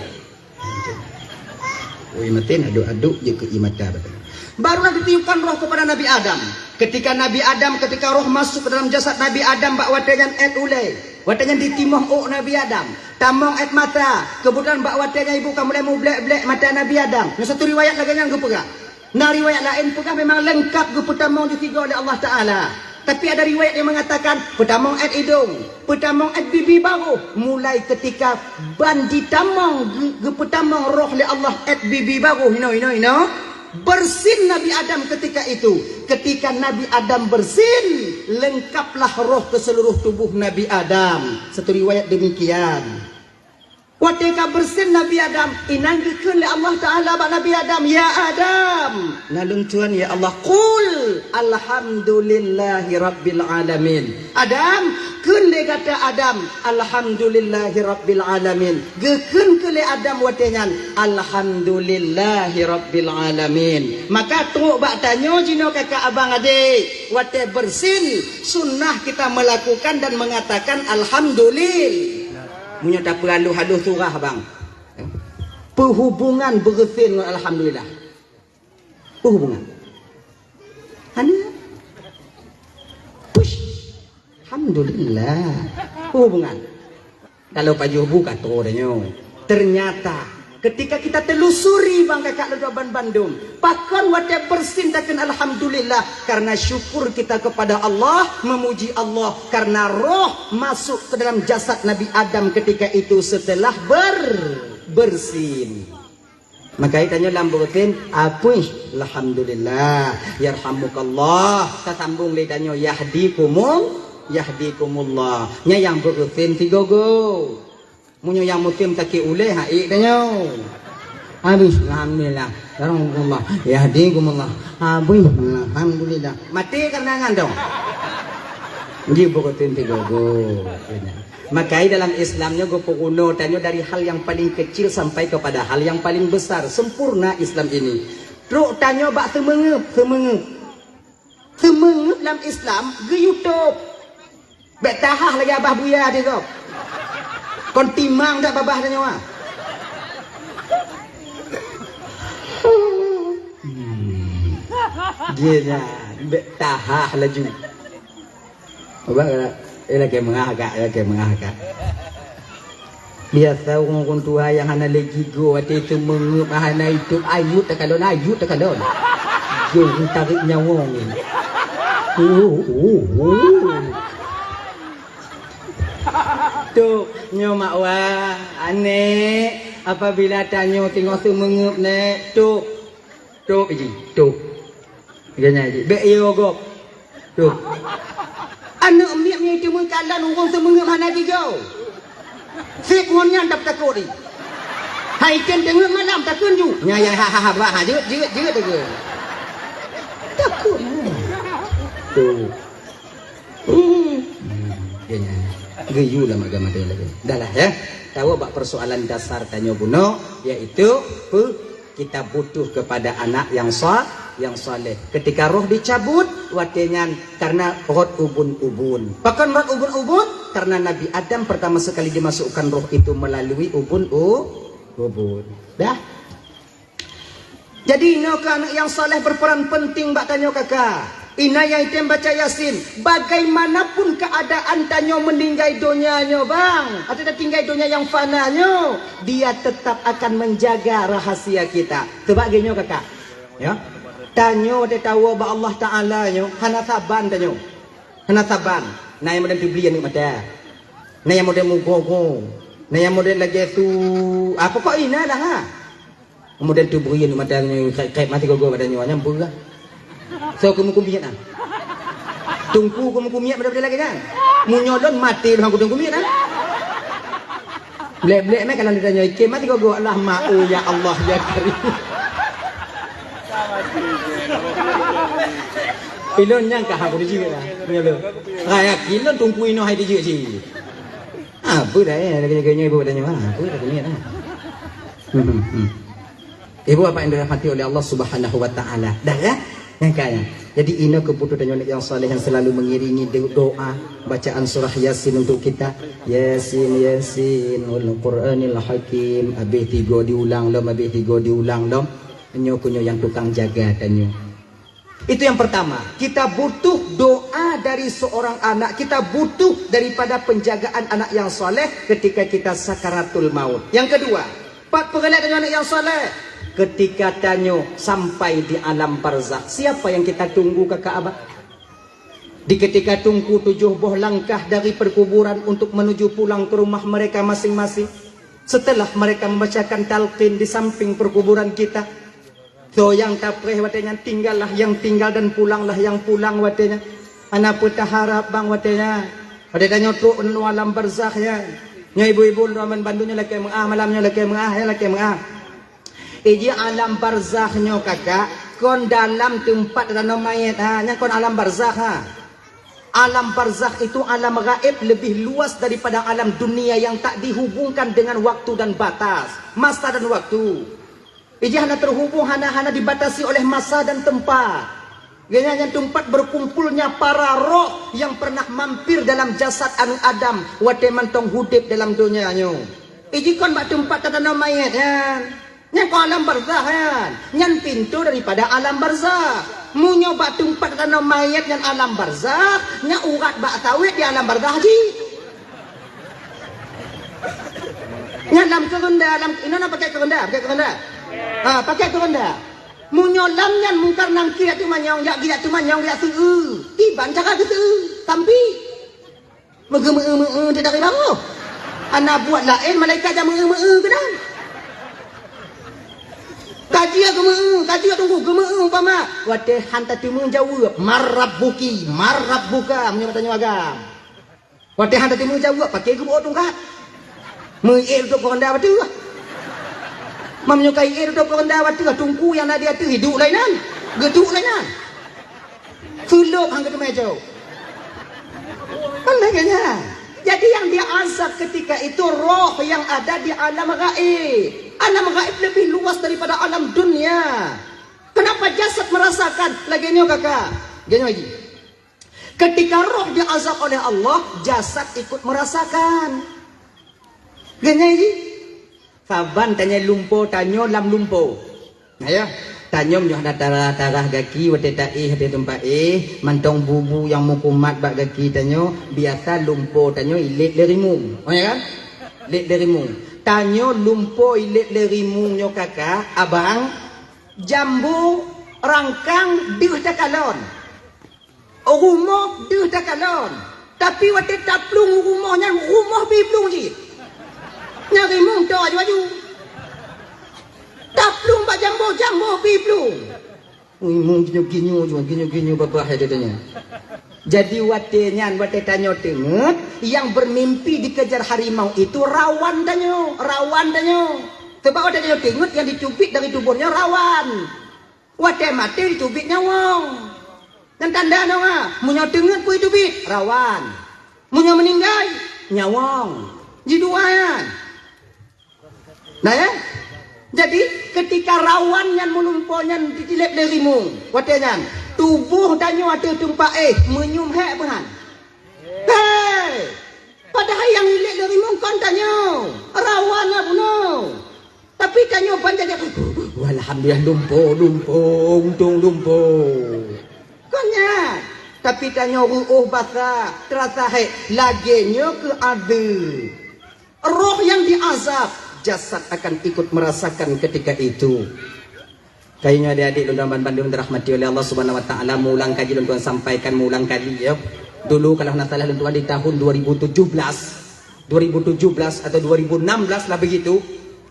Imatin aduk je ke imata betul. Barulah ditiupkan roh kepada Nabi Adam. Ketika roh masuk ke dalam jasad Nabi Adam, bak watanyan et ulai. Watanyan ditimoh Nabi Adam. Tamong et mata. Kemudian bak watanyan ibu kamu mulai blek-blek mata Nabi Adam. Yang satu riwayat lagi yang gepegak. Nah riwayat lain pegah memang lengkap gepetamong ditiga oleh Allah Taala. Tapi ada riwayat yang mengatakan pertamong et hidung, pertamong et bibi baru. Mulai ketika bandi tamong gepetamong roh le Allah et bibi baru. Hino. Bersin Nabi Adam ketika itu. Ketika Nabi Adam bersin, lengkaplah roh ke seluruh tubuh Nabi Adam. Satu riwayat demikian. Ketika bersin Nabi Adam, inanggikeun le Allah Taala ba Nabi Adam, ya Adam. Nalung Tuhan ya Allah, qul alhamdulillahi rabbil alamin. Adam, keun le kata Adam, alhamdulillahi rabbil alamin. Gekeun ke le Adam watengan, alhamdulillahi rabbil alamin. Maka tunggu bak tanyo jino kakak abang adik, wate bersin sunnah kita melakukan dan mengatakan alhamdulillah. Punya tak perlu haluh surah bang. Perhubungan bersin dengan alhamdulillah. Perhubungan. Hanya. Push. Alhamdulillah. Perhubungan. Kalau Pak Jobu kata orangnya. Ternyata ketika kita telusuri bang kakak Ledoban Bandung, pakon wadah bersin takkan alhamdulillah karena syukur kita kepada Allah, memuji Allah karena roh masuk ke dalam jasad Nabi Adam ketika itu setelah bersin. Maka itanya lambutin apuih alhamdulillah yarhamukallah. Kita sambung lidahnya yahdikumullah. Nya yang bersin tigogo. Munyo yang mutim taki uleh hai danyo. Habis alhamdulillah. Yarhamukallah. Yahdikumullah. Habis alhamdulillah. Mati karena ngandong. Nggih bokotin tigogo. Makanya dalam Islamnya gue penguno tanya dari hal yang paling kecil sampai kepada hal yang paling besar. Sempurna Islam ini. Truk tanya bak semengep dalam Islam ke YouTube. Bek tahah lagi abah buya dia kau. Kon timang tak babah tanya wah. Dia bek tahah laju. Abah kata lagi mengahak. Biasa orang tua yang hana lagi go ada itu mengep hana itu ayu tak kalon. Go tarik nyawa ni. Tu nyo mak wah aneh apabila tanya tengok tu mengep nek tu ganya ji be yo go tu anak miak itu mengkalan orang tu mengep mana digau sik ngonnya dap takuri hai ken tengok malam takun ju nya ya ha jeut dege takut tu ganya geyu lah agama dia lagi. Dah lah ya. Tahu bak persoalan dasar tanya buno yaitu kita butuh kepada anak yang saleh. Ketika roh dicabut watengan karena rot ubun. Bahkan rot ubun karena Nabi Adam pertama sekali dimasukkan roh itu melalui ubun. Dah. Jadi anak yang saleh berperan penting bak tanya kakak. Ina yang item baca Yasin, bagaimanapun keadaan tanyo meninggal dunianya bang, atau tinggal dunia yang fananya, dia tetap akan menjaga rahasia kita. Sebab gini kakak, ya, tanyo dia tahu bahwa Allah Taala nyo, hana saban tanyo, hana saban. Nah yang model dibeli ni mata, nah yang model mugogo, nah yang model lagi tu, apa kok ina dah ha? Model tu beri ni mata nyo, kayak mati gogo pada nyo, nyampu lah. So kumiat ah. Tungku kumiat pada lagi kan. Munyolon mati orang kudung kumiat ah. Blek-blek mai kalau ditanya ikem mati gogo Allah ma'u ya Allah ya Karim. Pilon nyang kah aku dijik lah. Menyolo. Raya kilon tungku ino hai dijik si. Apa dah lagi-lagi ibu tanya apa dah kumiat ah. Ibu apa yang dirahmati oleh Allah Subhanahu wa taala. Dah ya? Yang kaya. Jadi ini keputusan yang saleh yang selalu mengiringi doa bacaan surah Yasin untuk kita. Yasin Yasin wal Qur'anil Hakim. Habis 3 diulang dom, habis 3 diulang dom. Kunyo yang tukang jaga tanyo. Itu yang pertama. Kita butuh doa dari seorang anak. Kita butuh daripada penjagaan anak yang saleh ketika kita sakaratul maut. Yang kedua, pak pengelat dengan anak yang saleh. Ketika tanyo sampai di alam barzakh, siapa yang kita tunggu kakak abah? Di ketika tunggu 7 buah langkah dari perkuburan untuk menuju pulang ke rumah mereka masing-masing. Setelah mereka membacakan talqin di samping perkuburan kita. So yang tapreh watenya tinggallah yang tinggal dan pulanglah yang pulang watenya. Anak pun harap bang watenya. Pada tanyo tu alam barzakh ya. Nya ibu-ibu ramen bandunya laki mengah malamnya laki mengah ya laki mengah. Iji alam barzakhnya kakak, kon dalam tempat tanah mayat ha, nya kon alam barzakh ha. Alam barzakh itu alam gaib lebih luas daripada alam dunia yang tak dihubungkan dengan waktu dan batas, masa dan waktu. Iji hanya terhubung hanya dibatasi oleh masa dan tempat. Gini yang tempat berkumpulnya para roh yang pernah mampir dalam jasad anu Adam, wate mantong hudip dalam dunianya. Iji kon bak tempat tanah mayat ya. Yang ke alam barzakh kan, yang pintu daripada alam barzakh. Mu nyoba tempat tanah mayat yang alam barzakh, yang urat bak tawit di alam barzakh haji. Yang dalam kerenda, dalam ini nak pakai kerenda, pakai kerenda. Mu nyolam yang mungkar nangkir tu manyong, yak giat tu manyong, yak seu. Iban cara gitu, tampi. Mege-mege tidak ribawo. Anak buat lain malaikat jam mege-mege kedang. Kaji tunggu gemeng umpama wate hantar timun jawab marabbuki marabbuka menyebut tanya agam wate hantar timun jawab pakai gebo tungkat meir tu koranda watu menyukai ir tu koranda watu tungku yang ada tu hidup lainan geduk lainan suluk hang ke meja kan kayaknya. Jadi yang dia azab ketika itu roh yang ada di alam gaib. Alam gaib lebih luas daripada alam dunia. Kenapa jasad merasakan? Lagi nyo kakak. Gini lagi. Ketika roh diazab oleh Allah, jasad ikut merasakan. Gini lagi. Saban tanya lumpo, tanyo lam lumpo. Nah ya. Tanyom yang ada tarah gaki wate taih hati tempat mantong bubu yang mukumat bak gaki tanyo biasa lumpo tanyo ilit lerimung. Oh ya kan? Ilit lerimung. Tanyo lumpo ilit lerimung nyo kakak abang jambu rangkang diuh takalon. Rumah diuh takalon. Tapi wate taplung rumahnya rumah biplung je. Nyari mung tu aju-aju. Taplung bak jambu biplung. Mung ginyu babah jadinya. Jadi wate tanyo tenget yang bermimpi dikejar harimau itu rawan tanyo. Sebab wate tanyo tenget yang dicubit dari tubuhnya rawan. Wate mati dicubit nyawang. Dan tanda nonga, munyo tenget pun dicubit rawan. Munyo meninggal nyawang. Jiduan. Nah ya? Jadi ketika rawan yang melumpuhnya ditilip darimu, watenya tubuh danyo ada tempat menyum hek behan. Hei, padahal yang hilik darimu kan danyo rawannya bunuh. Tapi danyo panjang alhamdulillah lumpuh, untung lumpuh. Banyak. Tapi tanya bahasa terasa laginya ke ada. Roh yang diazab, jasad akan ikut merasakan ketika itu. Kayaknya adik-adik Lundaman Bandung dirahmati oleh Allah Subhanahu wa taala, mulang kaji Lunduan sampaikan mulang kali ya. Dulu kalau nak salah Lunduan di tahun 2017 atau 2016 lah begitu.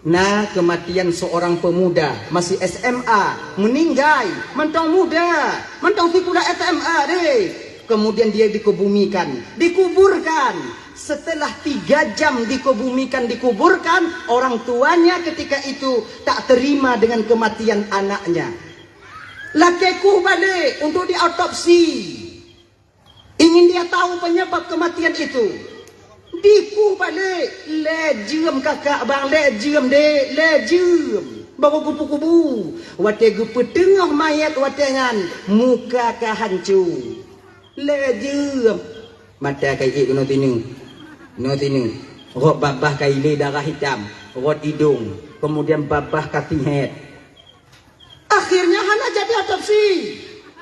Nah, kematian seorang pemuda masih SMA meninggal, mentang muda, mentang pula SMA deh. Kemudian dia dikuburkan. Setelah 3 jam dikuburkan, orang tuanya ketika itu tak terima dengan kematian anaknya. Lakiku balik untuk diautopsi. Ingin dia tahu penyebab kematian itu. Diku balik, lejem kakak bang, lejem dek, lejem. Baru kupu-kupu, wate gupu tengah mayat watengan, muka ka hancur. Lejem. Mata kai ik no tinu. Rot babah kai le darah hitam, rot hidung, kemudian babah kaki head. Akhirnya Hana jadi otopsi.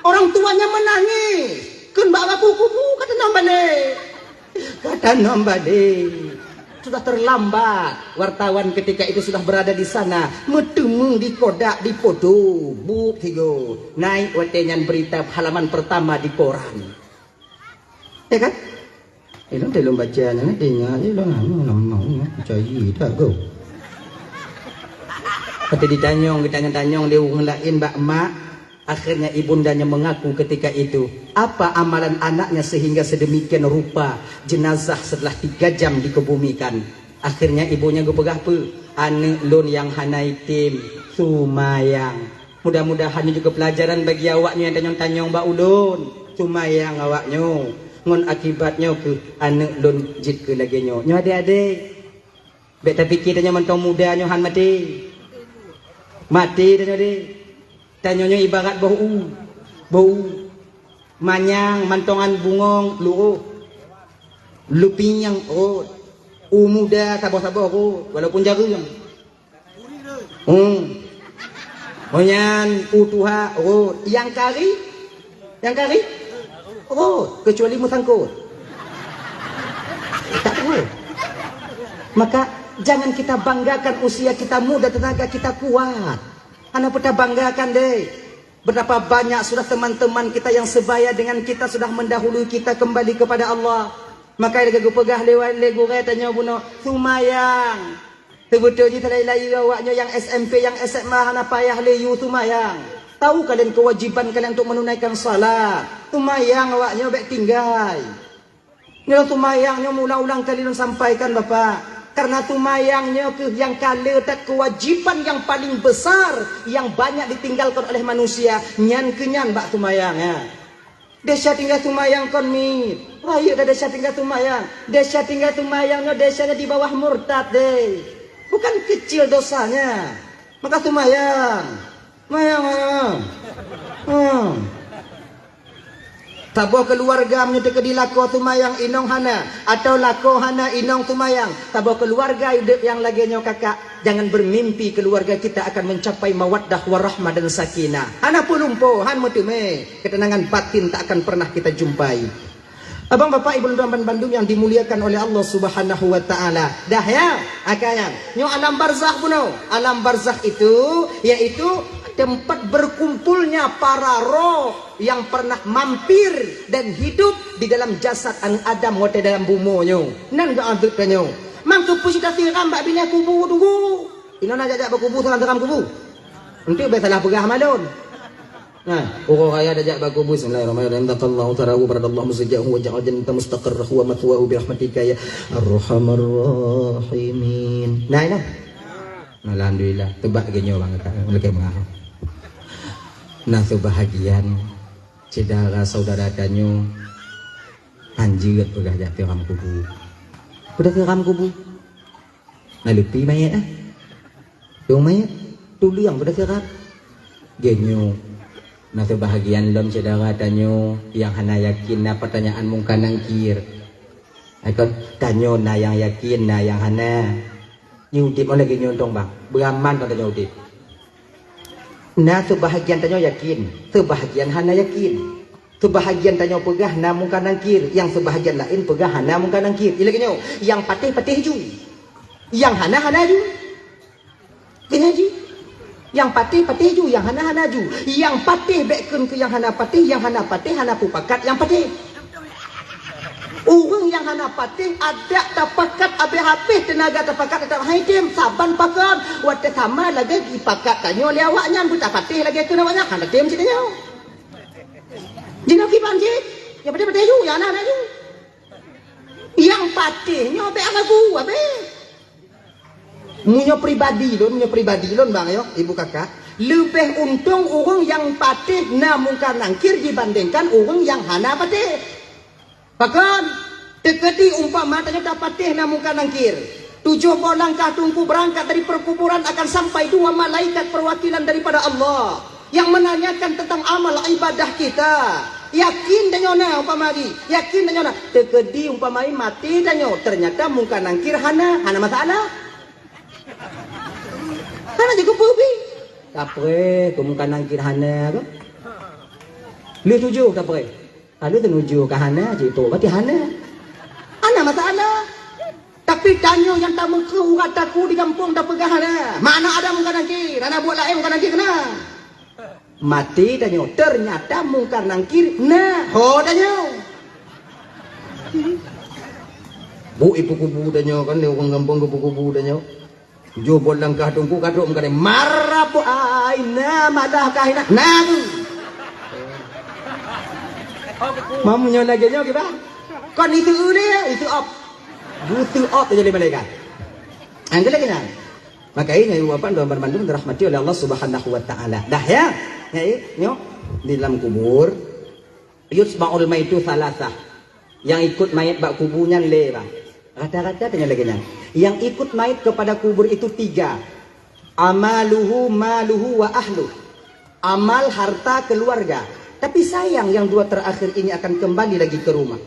Orang tuanya menangis. Kun bawa kupu-kupu kata nambale. Kata nambale. Sudah terlambat. Wartawan ketika itu sudah berada di sana, metemu di kodak di foto. Buk higo. Naik watenyan berita halaman pertama di koran. Ya kan? Itu belum bacanya, dengar je lah. Mau percaya tak kau? Kata ditanyong dia ngelain mbak mak. Akhirnya ibundanya mengaku ketika itu apa amalan anaknya sehingga sedemikian rupa jenazah setelah 3 jam dikebumikan. Akhirnya ibunya gepegah pe anak lon yang hanai tim sumayang. Mudah-mudahan juga pelajaran bagi awaknya yang tanyong-tanyong mbak ulun sumayang awaknya. Ngon akibatnya ke anak lon jit ke lagi nyo adik-adik. Beta fikir tanya mentong muda nyo han mati tanya deh. Tanyanya ibarat bau manyang mantongan bungong lupinyang muda sabar-sabar walaupun jarum onyan utuha yang kari kecuali musangkut tak tahu. Maka jangan kita banggakan usia kita muda, tenaga kita kuat. Anak kita banggakan deh. Berapa banyak sudah teman-teman kita yang sebaya dengan kita sudah mendahului kita kembali kepada Allah. Maka dia pegah lewat lego tanya buno sumayang. Sebetulnya terlalu awaknya yang SMP yang SMA hana payah leyu sumayang. Tahu kalian kewajiban kalian untuk menunaikan salat. Sumayang awaknya baik tinggal. Nyo sumayangnya ulang-ulang kali sampaikan Bapak. Karena tumayangnya yang kala tak kewajiban yang paling besar yang banyak ditinggalkan oleh manusia. Nyan kenyan bak tumayang ya. Desa tinggal tumayang kon mi. Raya dah desa tinggal tumayang. Desa tinggal tumayangnya desanya di bawah murtad deh. Bukan kecil dosanya. Maka tumayang. Mayang. Tabo keluarga menyuti kedilako tumayang inong hana atau lako hana inong tumayang. Tabo keluarga hidup yang laginya kakak. Jangan bermimpi keluarga kita akan mencapai mawaddah warahmah dan sakinah. Hana pulumpo han mutume. Ketenangan batin tak akan pernah kita jumpai. Abang bapak ibu Lundaman Bandung yang dimuliakan oleh Allah Subhanahu wa taala. Dah ya, akayang. Nyo alam barzakh puno. Alam barzakh itu yaitu tempat berkumpulnya para roh yang pernah mampir dan hidup di dalam jasad anu Adam wote dalam bumonyo. Nan ga adut kanyo. Mangke pusita tiram bak bina kubu tunggu. Ino nak jajak berkubu salam teram kubu. Untuk besalah pegah malon. Nah, orang kaya dajak berkubu bismillahirrahmanirrahim. Taqallahu tarahu baradallahu musajjahu wa ja'al jannata mustaqarrahu wa mathwahu bi rahmatika ya arhamar rahimin. Nah, ini. Alhamdulillah, tebak genyo banget lagi mengarah. Nah, kebahagiaan saudara danyo anjir udah jatuh ram kubu. Udah ke ram kubu. Nah, lupi mayat Yung mayat dulu yang udah ke ram. Genyo. Nah, kebahagiaan lom saudara danyo yang hana yakin na pertanyaan mungkin nangkir. Aikon danyo na yang yakin na yang hana. Nyudip oleh genyo dong bang. Beraman kau danyo udip. Nah, sebahagian tanya yakin, sebahagian hana yakin. Sebahagian tanya pegah namun kanan kir, yang sebahagian lain pegah namun kanan kir. Ila kenyo, yang patih-patih ju. Yang hana-hana ju. Kena ju. Yang patih-patih ju, yang hana-hana ju. Yang patih bekun ke yang hana patih, yang hana patih hana pupakat yang patih. Orang yang hana patih ada tapakat habis tenaga tapakat tetap haitim saban pakan wate sama lagi ipakat tanyo liawaknya buta patih lagi kena banyak hana tim citanya. Jina kipan je, ya patih ju, ya anak ju. Yang patihnya be lagu abe. Munyo pribadi lon bang yo, ibu kakak. Lebih untung orang yang patih namun kanan kir dibandingkan orang yang hana patih. Bahkan dekati umpama tanya tak patih namun kanan kir. 7 langkah tunggu berangkat dari perkuburan akan sampai 2 malaikat perwakilan daripada Allah yang menanyakan tentang amal ibadah kita. Yakin danyona umpama di, yakin danyona. Dekati umpama mati danyo ternyata muka nangkir hana masalah. Hana juga pubi. Kapre muka nangkir hana ko. Lu tujuh kapre. Kalau tenuju ke hana je tu berarti hana. Hana masalah. Tapi danyo yang tak mengku kataku di kampung tak pegah hana. Mana ada muka nangkir, ana buat lain muka nangkir kena. Mati danyo ternyata mungkar nangkir nah ho danyo bu ibu kubu danyo kan dia orang kampung kubu danyo jo bol langkah tungku kaduk mengkane marah bu aina madah kahina nang mamunya lagi nyo kita kon itu dia itu op butuh op jadi malaikat angkat lagi nang makanya ibu bapak doa bermandung dirahmati oleh Allah Subhanahu wa taala dah ya. Nyo di dalam kubur yusma'ul maitu salasah. Yang ikut mayat bak kuburnya lera. Rata-rata tanya lagi yang ikut mayat kepada kubur itu 3. Amaluhu maluhu wa ahlu. Amal harta keluarga. Tapi sayang yang 2 terakhir ini akan kembali lagi ke rumah.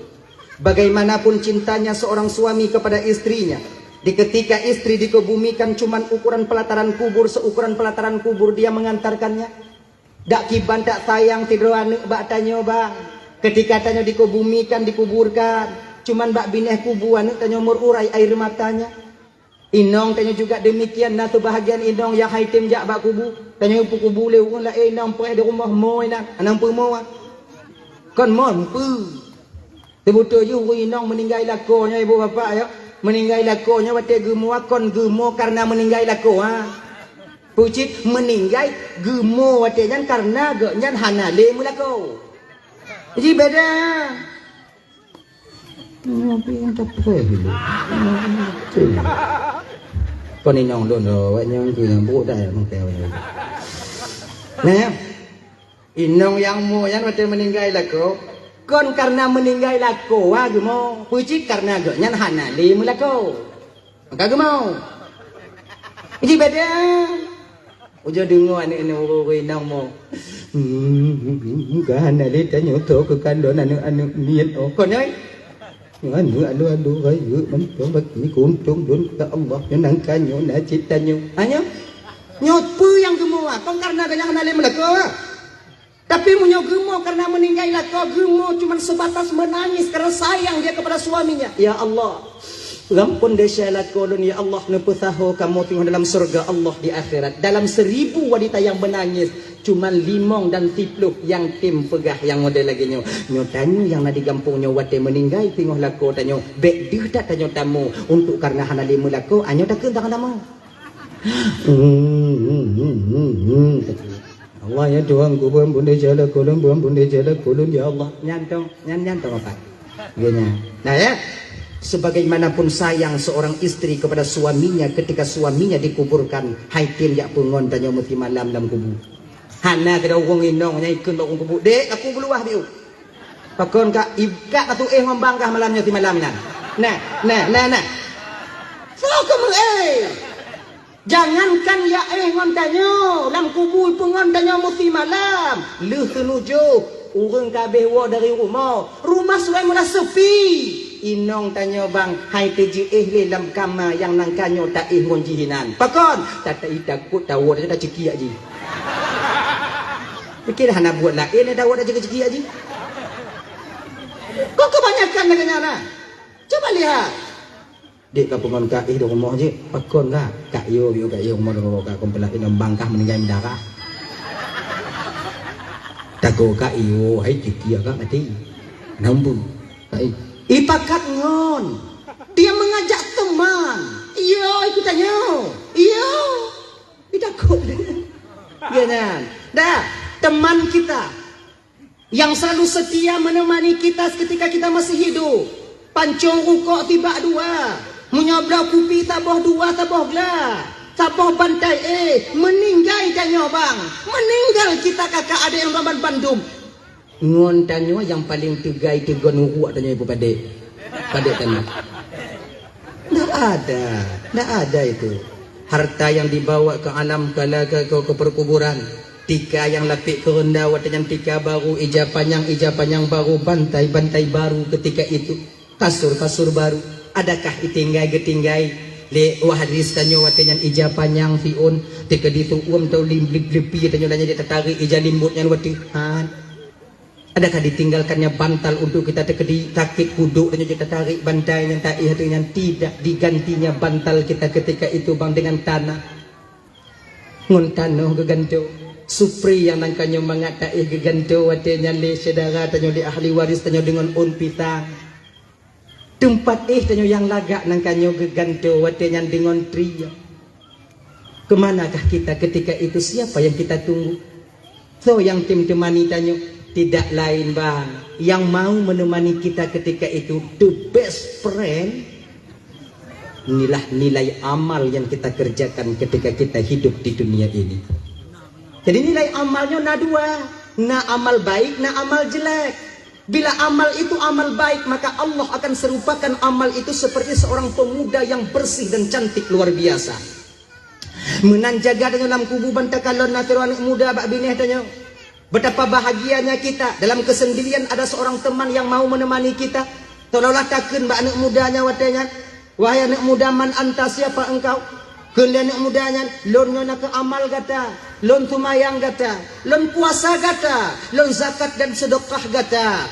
Bagaimanapun cintanya seorang suami kepada istrinya, di ketika istri dikebumikan cuman ukuran pelataran kubur, seukuran pelataran kubur dia mengantarkannya. Dak kiban tak sayang tidur anak bak tanyo bang. Ketika tanyo dikubumikan dikuburkan, cuman bak bineh kubu anak tanyo merurai air matanya. Inong tanyo juga demikian. Nah sebahagian inong yang haitim jak bak kubu, tanyo pu kubu le urang la inong pereh di rumah mo inang anang pu mo. Kon mon pu. Tebuto ju inong meninggal lakonya ibu bapak ya. Meninggal lakonya wate gemo kon gemo karena meninggal lako ha. Pucit meninggal gemo watenya karena gaknya hana le mulako. Jadi beda. Ngopi yang capek dulu. Con đi nhong đồn rồi nhưng cứ bố đây không kêu rồi. Nah, inong yang mau yang macam meninggal lako. Kon karena meninggal lako ah gemo. Pucit karena gaknya hana le mulako. Maka gemo. Jadi beda. Ujo dengar anak orang nang mo. Kan ada tanya tu ke kandon anak niat oh kon oi. Anu gai men bak ni kuntung dun ke Allah yang nang kanyo na citanyo. Hanya nyot pu yang gemua kon karena ganya hana le melako. Tapi munyo gemo karena meninggal lako gemo cuma sebatas menangis karena sayang dia kepada suaminya. Ya Allah. Lampun desyalat kolon ya Allah nepesaho kamu tengok dalam surga Allah di akhirat. Dalam 1000 wanita yang menangis cuman 5 dan 10 yang tim pegah yang model lagi nyo. Nyo tanyo yang nadi gampungnya wate meninggal tengok lako tanyo. Bek dia tak tanyo tamu untuk karena hana 5 lako anyo tak kentang tamu. Allah ya Tuhan ku ampun desyalat kolon ya Allah. Nyantong apa? Gini. Nah ya. Sebagaimanapun sayang seorang istri kepada suaminya ketika suaminya dikuburkan haitin yak pungon tanya muti malam dalam kubur. Hana kada wong inong nya ikun bak kubur. Dek aku beluah diu. Pakon ka ibka atu membangkah malamnya ti malam nan. Nah. So kamu jangankan ya ngon tanyo dalam kubur pungon tanya muti malam. Leuh tenuju urang kabeh wa dari rumah sudah mula sepi. Inong tanyo bang hai teji le dalam kama yang nang kanyo tak ngon jihinan. Pakon tak takut tahu dah ceki aji. Fikir hana buat lain dah buat aja ceki aji. Kok kebanyakan dengan anak? Coba lihat. Dik kapungan ka do mo je pakon ka yo mo do ka kumpela inom bangkah meninggal mendarah. Tago ka iyo hai tikia ka mati. Nambu. Ipakat ngon. Dia mengajak teman. Iyo ikut tanya. Iyo. Takut. Ya kan? Dah, teman kita yang selalu setia menemani kita ketika kita masih hidup. Pancong rukuk tiba dua, menyabla kupi taboh dua taboh gla, taboh bantai meninggal tanya bang, meninggal kita kakak adik yang ramban Bandung. Ngon tanya yang paling tegai tegon uruk tanya ibu padek, padek tanya. Nggak ada itu. Harta yang dibawa ke alam kala ke perkuburan. Tika yang lapik ke rendah, watanya tika baru, ija panjang baru, bantai baru ketika itu. Kasur baru. Adakah itinggai le wahadis tanyo watanya ija panjang fiun tika ditu tau lipi tanyo nanya dia tertarik ija limbutnya watihan. Adakah ditinggalkannya bantal untuk kita tekedi takit kuduk tanyo kita tarik bantainya tak ihatunya tidak digantinya bantal kita ketika itu bang dengan tanah. Nguntano geganto supri yang nangkanyo mangatai geganto watanya le saudara tanyo le ahli waris tanyo dengan pitang. Tempat tanyo yang lagak nangkanyo geganto watenya dengan tria. Kemanakah kita ketika itu? Siapa yang kita tunggu? So yang tim temani tanyo tidak lain bang, yang mau menemani kita ketika itu the best friend. Inilah nilai amal yang kita kerjakan ketika kita hidup di dunia ini. Jadi nilai amalnya na dua, na amal baik, na amal jelek. Bila amal itu amal baik, maka Allah akan serupakan amal itu seperti seorang pemuda yang bersih dan cantik luar biasa. Menanjaga dalam kubu bantakalon nasiru anak muda bak bineh tanya. Betapa bahagianya kita dalam kesendirian ada seorang teman yang mau menemani kita. Tolonglah takkan bak anak mudanya watanya. Wahai anak muda, man anta, siapa engkau? Kemudian anak mudanya, lon nyona ke amal gata, lon tumayang gata, lon puasa gata, lon zakat dan sedekah gata.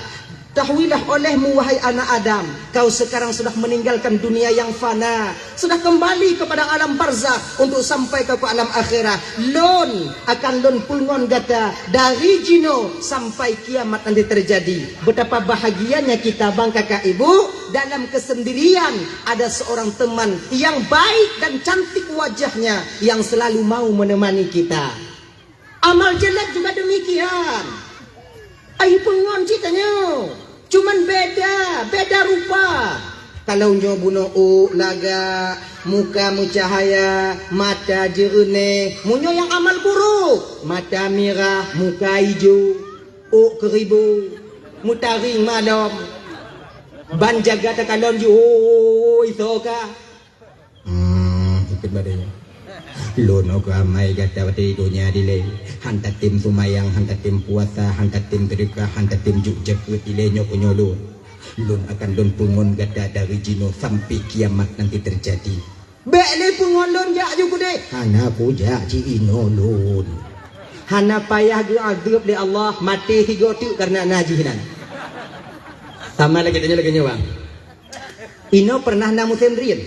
Tahwilah olehmu wahai anak Adam, kau sekarang sudah meninggalkan dunia yang fana, sudah kembali kepada alam barzakh untuk sampai ke alam akhirat. Lon akan lon pulngon gata dari jino sampai kiamat nanti terjadi. Betapa bahagianya kita bang kakak ibu, dalam kesendirian ada seorang teman yang baik dan cantik wajahnya yang selalu mau menemani kita. Amal jelek juga demikian. Ayo pengon ceritanya. Cuman beda rupa. Kalau nyo buno laga, muka mucahaya, mata jernih, munyo yang amal buruk, mata merah, muka hijau, keribu, mutaring malam. Ban jaga tak kalon ju, isoka. Ikut badanya. Lono ko amai gata wati dunia dile. Hanta tim sumayang, hanta tim puasa, hanta tim terika, hanta tim jujak dile nyoko nyolo. Lon akan lon pungon gata dari jino sampai kiamat nanti terjadi. Bele pungon lon jak juga deh. Hana puja ci ino lon. Hana payah ge adab de Allah mati higo tu karena najihinan. Sama lagi tanya bang. Ino pernah na musim rian.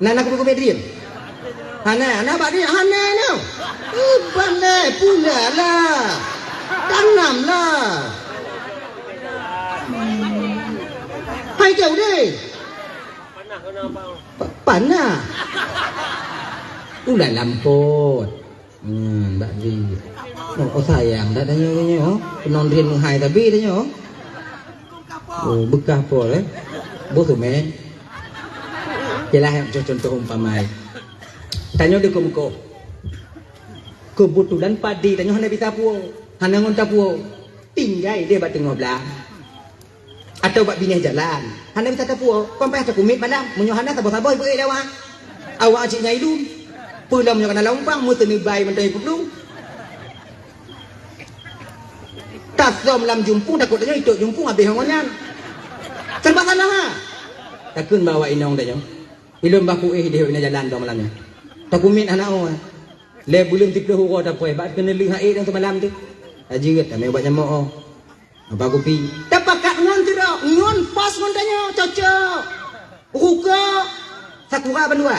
Nana komedian. Hana bak dia hana no. Pandai pula lah. Tanam lah. Hai kau deh. Panah. Ulah lampot. Mbak Ji. Oh sayang dah tanya oh. Penon rian menghai tapi tanya oh. Oh bekah pol Bos men. Jelah contoh umpamai. Tanya di kumko. Kebetulan padi tanya hana bisa puo. Hana ngonta puo. Tinggai dia bat ngoblah. Atau bak bineh jalan. Hana bisa puo. Kompai tak kumit malam. Munyo hana sabo-sabo ibu dewa. Awak acik nyai dum. Pula munyo kana lompang mu teni bai mentai puplung. Tasom lam jumpung takut tanya itu jumpung habis ngonyan. Serba salah ha. Takun bawa inong tanya. Ilum baku dia ina jalan dong malamnya. Tak kumit anak orang. Le belum 30 hura dah poe. Bak kena lihat yang semalam tu. Aji kata mai buat jamak oh. Apa kopi. Tapakat ngon tira ngon pas ngon tanya cocok. Ruka Sakura Bandua.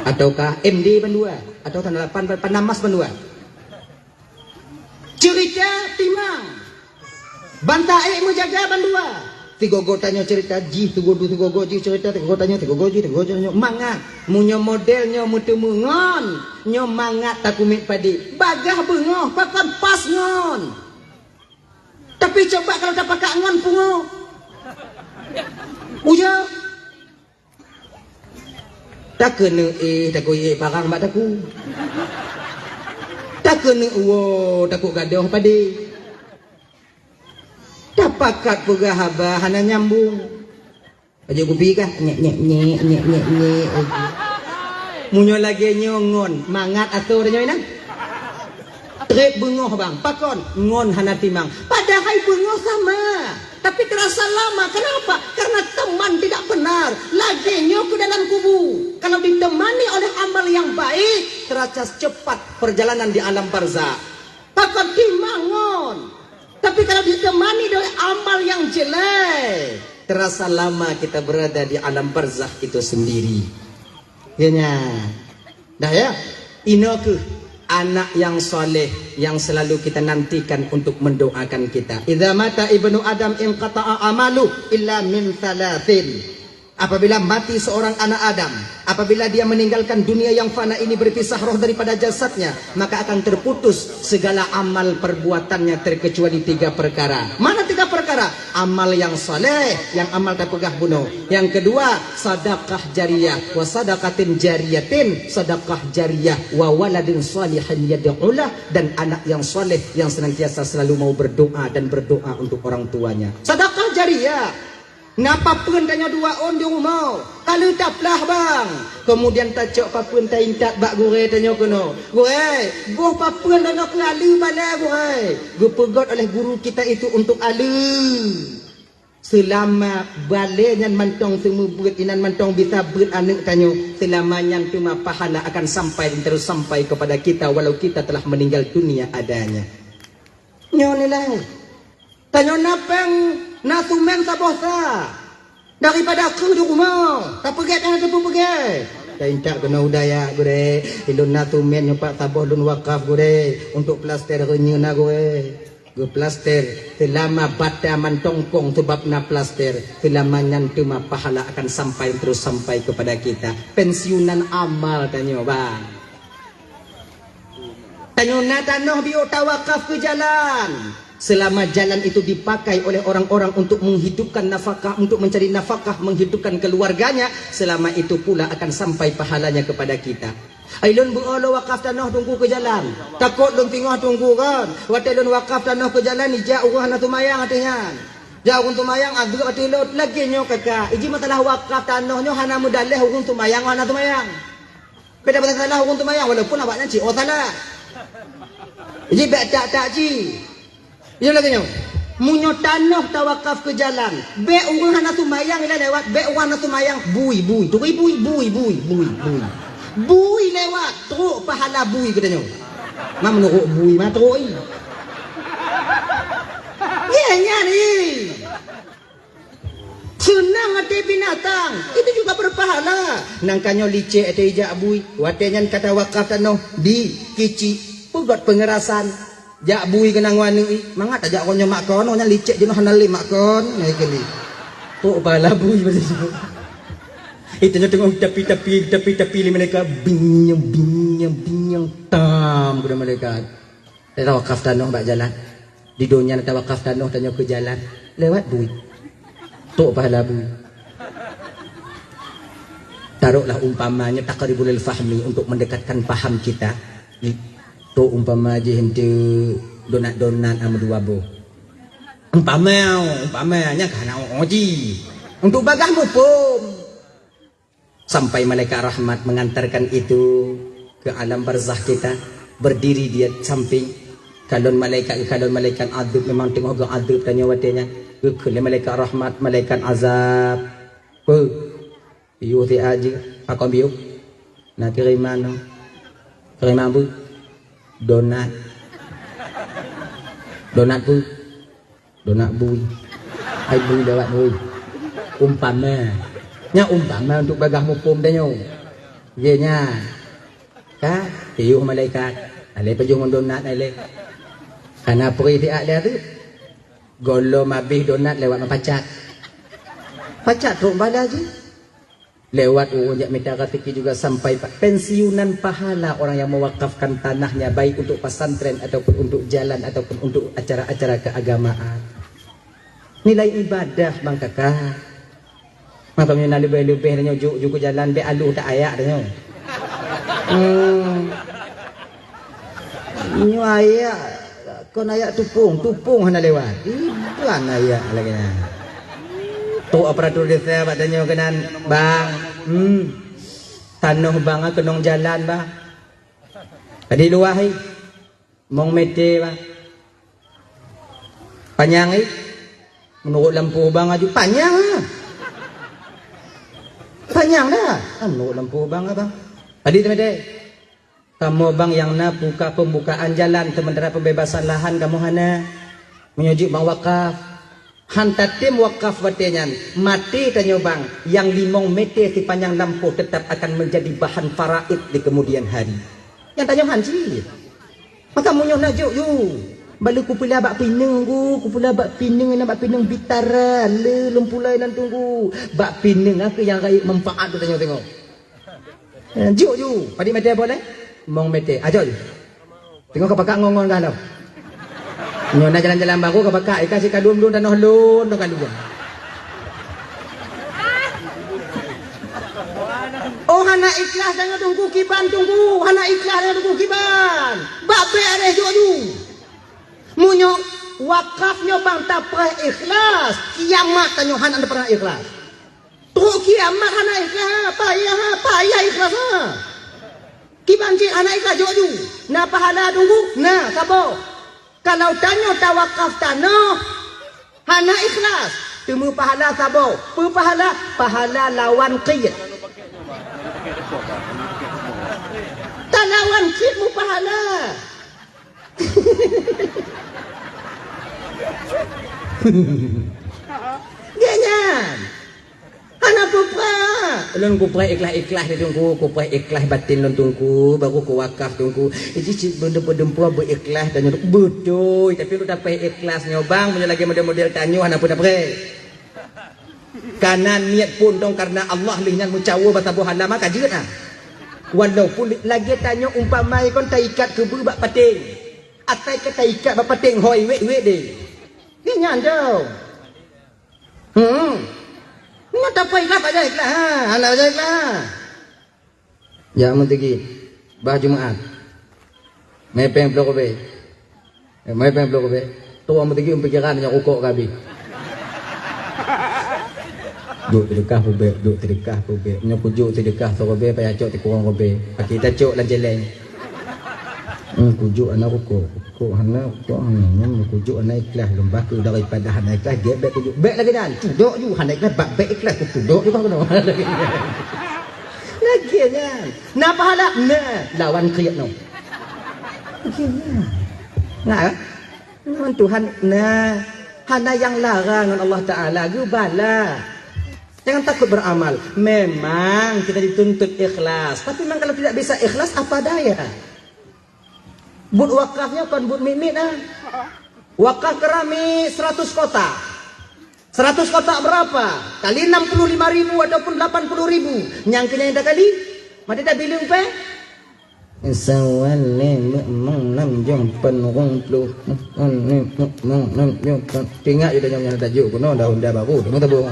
Ataukah MD Bandua atau Tanah 8 Panamas Bandua. Cerita timang. Bantae menjaga Bandua. Tigogo tanya cerita ji tigogo ji cerita tigogo tanya tigogo ji mangat munyo modelnya mutu mengon nyo mangat takumit padi bagah bengoh pakan pas ngon tapi coba kalau dapat kak ngon pungo uya tak kena tak koye parang mak taku tak kena wo takut gadoh padi dapakat pegah haba hana nyambung aja gupi kah nyek munyo lagi nyongon mangat atur nyo inang trep bengoh bang pakon ngon hana timang padahal bengoh sama tapi terasa lama kenapa karena teman tidak benar lagi nyo ke dalam kubu kalau ditemani oleh amal yang baik terasa cepat perjalanan di alam barzakh pakon timangon. Tapi kalau ditemani oleh amal yang jelek, terasa lama kita berada di alam barzakh itu sendiri. Yanya, dah ya, inoku anak yang soleh yang selalu kita nantikan untuk mendoakan kita. Idza mata ibnu Adam inqata'a amalu illa min thalathin. Apabila mati seorang anak Adam, apabila dia meninggalkan dunia yang fana ini berpisah roh daripada jasadnya, maka akan terputus segala amal perbuatannya terkecuali 3 perkara. Mana 3 perkara? Amal yang saleh, yang amal tak pegah bunuh. Yang kedua, sedekah jariyah, wa sadaqatin jariyatin, sedekah jariyah, wa waladin salihin yad'ulah, dan anak yang saleh yang senantiasa selalu mau berdoa dan berdoa untuk orang tuanya. Sedekah jariyah. Napa pun tanya 2 on di rumah kalau taplah bang kemudian tacok papun taintak bak gure tanya kono gure goh papun tanya ke alu bala gure gue pegot oleh guru kita itu untuk alu selama balenya mantong semua buat inan mantong bisa buat anak tanya selamanya cuma pahala akan sampai dan terus sampai kepada kita walau kita telah meninggal dunia adanya nyonilah tanya napang nasumen sabosa daripada aku di rumah tak pergi kan tu pergi tak kena udaya gure ilun nasumen nyopak saboh lun wakaf gure untuk plaster renyuna gure gue plaster selama bata mantongkong sebab na plaster selamanya cuma pahala akan sampai terus sampai kepada kita pensiunan amal tanya bang tanya tanah bio tawakaf ke jalan selama jalan itu dipakai oleh orang-orang untuk menghidupkan nafkah, untuk mencari nafkah, menghidupkan keluarganya, selama itu pula akan sampai pahalanya kepada kita. Ailun buolo wakaf tanah tunggu ke jalan. Takut lun tengah tunggu kan. Watilun wakaf tanah ke jalan ija urah na tumayang atihan. Jauh untuk mayang adu atilot lagi nyo kakak. Iji masalah wakaf tanah nyo hana mudaleh urung tumayang hana tumayang. Beda masalah urung tumayang walaupun awaknya ci oh salah. Iji tak ci. Ini lagi nyo, munyo tanah tawakaf ke jalan, be urang hana tumayang ila lewat, be urang hana tumayang, bui, turi bui lewat, teruk pahala bui katanya. Mam menurut bui, mah teruk ini. Iya ni. Senang hati binatang, itu juga berpahala. Nangkanyo licik ate ijak bui, watenya kata wakaf tanah di kici, buat pengerasan. Jak bui kena ngwani mangat ajak konyo makon onya licik dino hanali makon ngai kali tok bala bui begitu itu nya tengok tapi mereka binyang tam kepada mereka tawakaf tanah bak jalan di dunia tawakaf tanah tanya ke jalan lewat bui tok bala bui taruhlah umpamanya taqribul fahmi untuk mendekatkan paham kita tu umpama je hente donat ama dua bo umpamanya kana oji untuk bagah mupum sampai malaikat rahmat mengantarkan itu ke alam barzakh kita berdiri dia samping kalon malaikat adab memang tengok ga adab tanya watenya ke malaikat rahmat malaikat azab yuti aji akon biu nak kirimano bu donat bui Hai bui lewat bui. Umpama. Nya umpama untuk bagah mupum dah nyo. Ye nya. Ka, tiu malaikat. Ale pejung donat ale. Karena peri dia dia tu. Golo mabih donat lewat mapacat. Pacat rok bala je. Lewat urunjak minta rezeki juga sampai pensiunan pahala orang yang mewakafkan tanahnya baik untuk pesantren ataupun untuk jalan ataupun untuk acara-acara keagamaan. Nilai ibadah bang kakak. Makanya nak lebih-lebih dia juga jalan be alu tak ayak dia. Ni ayak kon ayak tupung hana lewat. Itu ayak lagi nah. Tu operator desa badannya kenan bang. Tanuh bang kenong jalan bang. Tadi luah hi. Mong mete bang. Panjang hi. Menurut lampu bang aju panjang ah. Panjang dah. Menurut lampu bang bang. Tadi mete. Kamu bang yang nak buka pembukaan jalan sementara pembebasan lahan kamu hana menyujuk bang wakaf. Hantatim wakaf batinyan mati tanya bang yang 5 meter di panjang lampu tetap akan menjadi bahan faraid di kemudian hari. Yang tanya hanci. Maka munyo najuk you. Balu ku pula bak pineng ku pula bak pineng nak bak pineng bitara le lempulai nan tunggu. Bak pineng apa yang raya manfaat tu tanya tengok. Juk you. Padi meter boleh? Mong meter. Ajol. Tengok kapakak ngongong dah dah. Nyona jalan-jalan baru ke bakak kasih kadum dun tanah lun tu kadum. Oh hana ikhlas jangan tunggu kiban tunggu. Hana ikhlas jangan tunggu kiban. Babe ada joju. Munyo wakafnya bang tak pernah ikhlas. Kiamat tanyo hana tak pernah ikhlas. Tu kiamat hana ikhlas. Payah ikhlas ha. Kiban cik hana ikhlas joju. Na pahala tunggu. Na sabar. Kalau tanya tawakaf tanah hana ikhlas temu pahala sabar pahala lawan qiyat tak lawan qiyat mu pahala ganyan hana pupra lon ku pray ikhlas dia tunggu ku pray ikhlas batin lon tunggu baru ku wakaf tungguiji benda-benda berikhlas dan betul tapi lu dapat ikhlas nyobang punya lagi model-model tanyo hana pun dapat karena niat pun dong karena Allah lihnya mencawa batabu halama kajian ah walaupun lagi tanyo umpamai kon taikat ke bak pating atai ke taikat bak pating hoi wek deh ni nyandau nggak tahu ikhlas aja ikhlas ha anak aja ikhlas ya mentegi bah Jumaat mepeng blok be tu am mentegi pikiran yang ukok kabi duk sedekah be nyo kujuk sedekah so be payah cok ti kurang be kita cok lan jeleng kujuk anak ukok hana to hana kujuk anak ikhlas lembah tu daripada hana ikhlas dia baik kujuk baik lagi dan tuduk you hana ikhlas baik ikhlas tu tuduk you kena lagi kan na pahala na lawan qiyat no nah Tuhan nah hana yang larang dengan Allah Taala gubala jangan takut beramal memang kita dituntut ikhlas tapi memang kalau tidak bisa ikhlas apa daya. Bud wakafnya kan bud mimit ah. Wakaf kerami 100 kotak. 100 kotak berapa? Kali 65.000 ataupun 80.000. Nyangkanya yang dah kali? Mati dah bilang pe? Sawale memang jom penurung puluh. Tinggal je dah nyam tajuk kuno dah unda baru. Tengok tabu.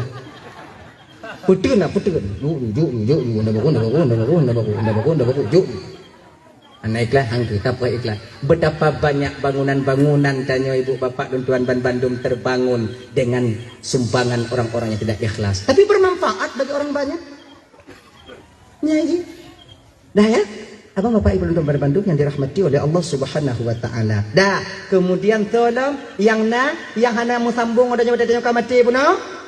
Putun. Juk. Unda baru. Juk. Anak ikhlas hang kita pray ikhlas. Betapa banyak bangunan-bangunan tanya ibu bapak dan tuan Bandung terbangun dengan sumbangan orang-orang yang tidak ikhlas. Tapi bermanfaat bagi orang banyak. Nyai. Dah ya? Abang bapak ibu dan tuan Bandung yang dirahmati oleh Allah Subhanahu wa taala. Dah, kemudian tolong yang hana mu sambung ada tanya mati pun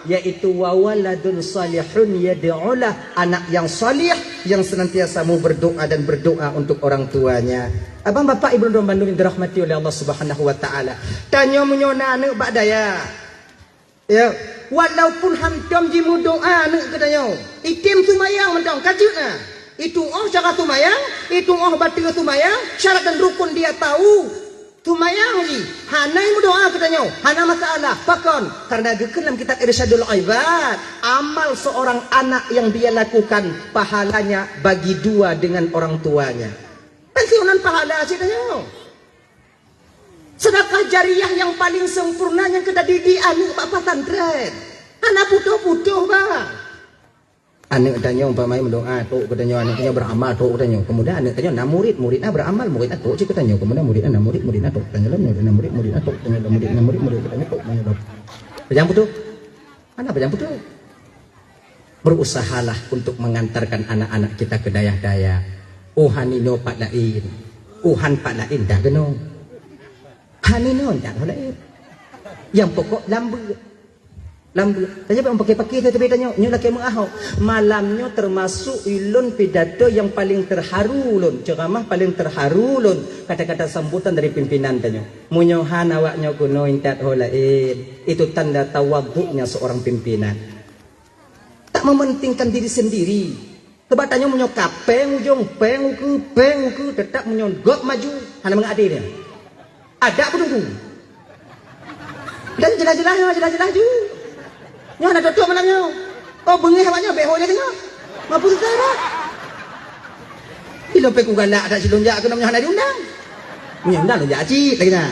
yaitu wawaladun salihun yad'ulah anak yang salih yang senantiasa mau berdoa dan berdoa untuk orang tuanya. Abang bapak ibu dan Bandung yang dirahmati oleh Allah Subhanahu wa taala. Tanya menyona anak bak daya. Ya, walaupun hamdam jimu doa nak katanya. Itim sumayang mendong kajutna. Itu cara sumayang, itu batil sumayang, syarat dan rukun dia tahu. Sumayang ji, hanai mu doa katanya. Hana masalah. Pakon karena dalam kitab Irsyadul Ibad, amal seorang anak yang dia lakukan pahalanya bagi dua dengan orang tuanya. Pensiunan pahala sih katanya. Sedekah jariah yang paling sempurna yang kita didik anak Pak Pesantren. Anak putuh-putuh bang. Anak tanya umpamanya mendoa, tok katanya anaknya beramal, tok katanya. Kemudian anak tanya, nah muridnya beramal, muridnya tok cik katanya. Kemudian muridnya tok tanya lah, muridnya tok tanya lah, murid katanya tok tanya lah. Pejam putuh? Mana pejam putuh? Berusahalah untuk mengantarkan anak-anak kita ke daya-daya. Hanino Pak Lain, Pak Lain dah genong. Hanino dah lain. Yang pokok lambu. Tanya bang pakai tapi tanya nyo laki mengahau malamnya termasuk ilun pidato yang paling terharu lun, ceramah paling terharu lun, kata-kata sambutan dari pimpinan tanya munyohan awaknya kuno intat holain, itu tanda tawaduknya seorang pimpinan, tak mementingkan diri sendiri. Kebatanya menyokap ujung peng uku tetap menyonggok maju hanya mengadil dia ada aku tunggu dan jelas juga. Nyo ada tutup malamnya. Oh bengi awaknya behonya tengok. Mampu saudara. Bila pe ku galak ada silon jak kena nyah diundang. Undang lo jak cik lagi nah.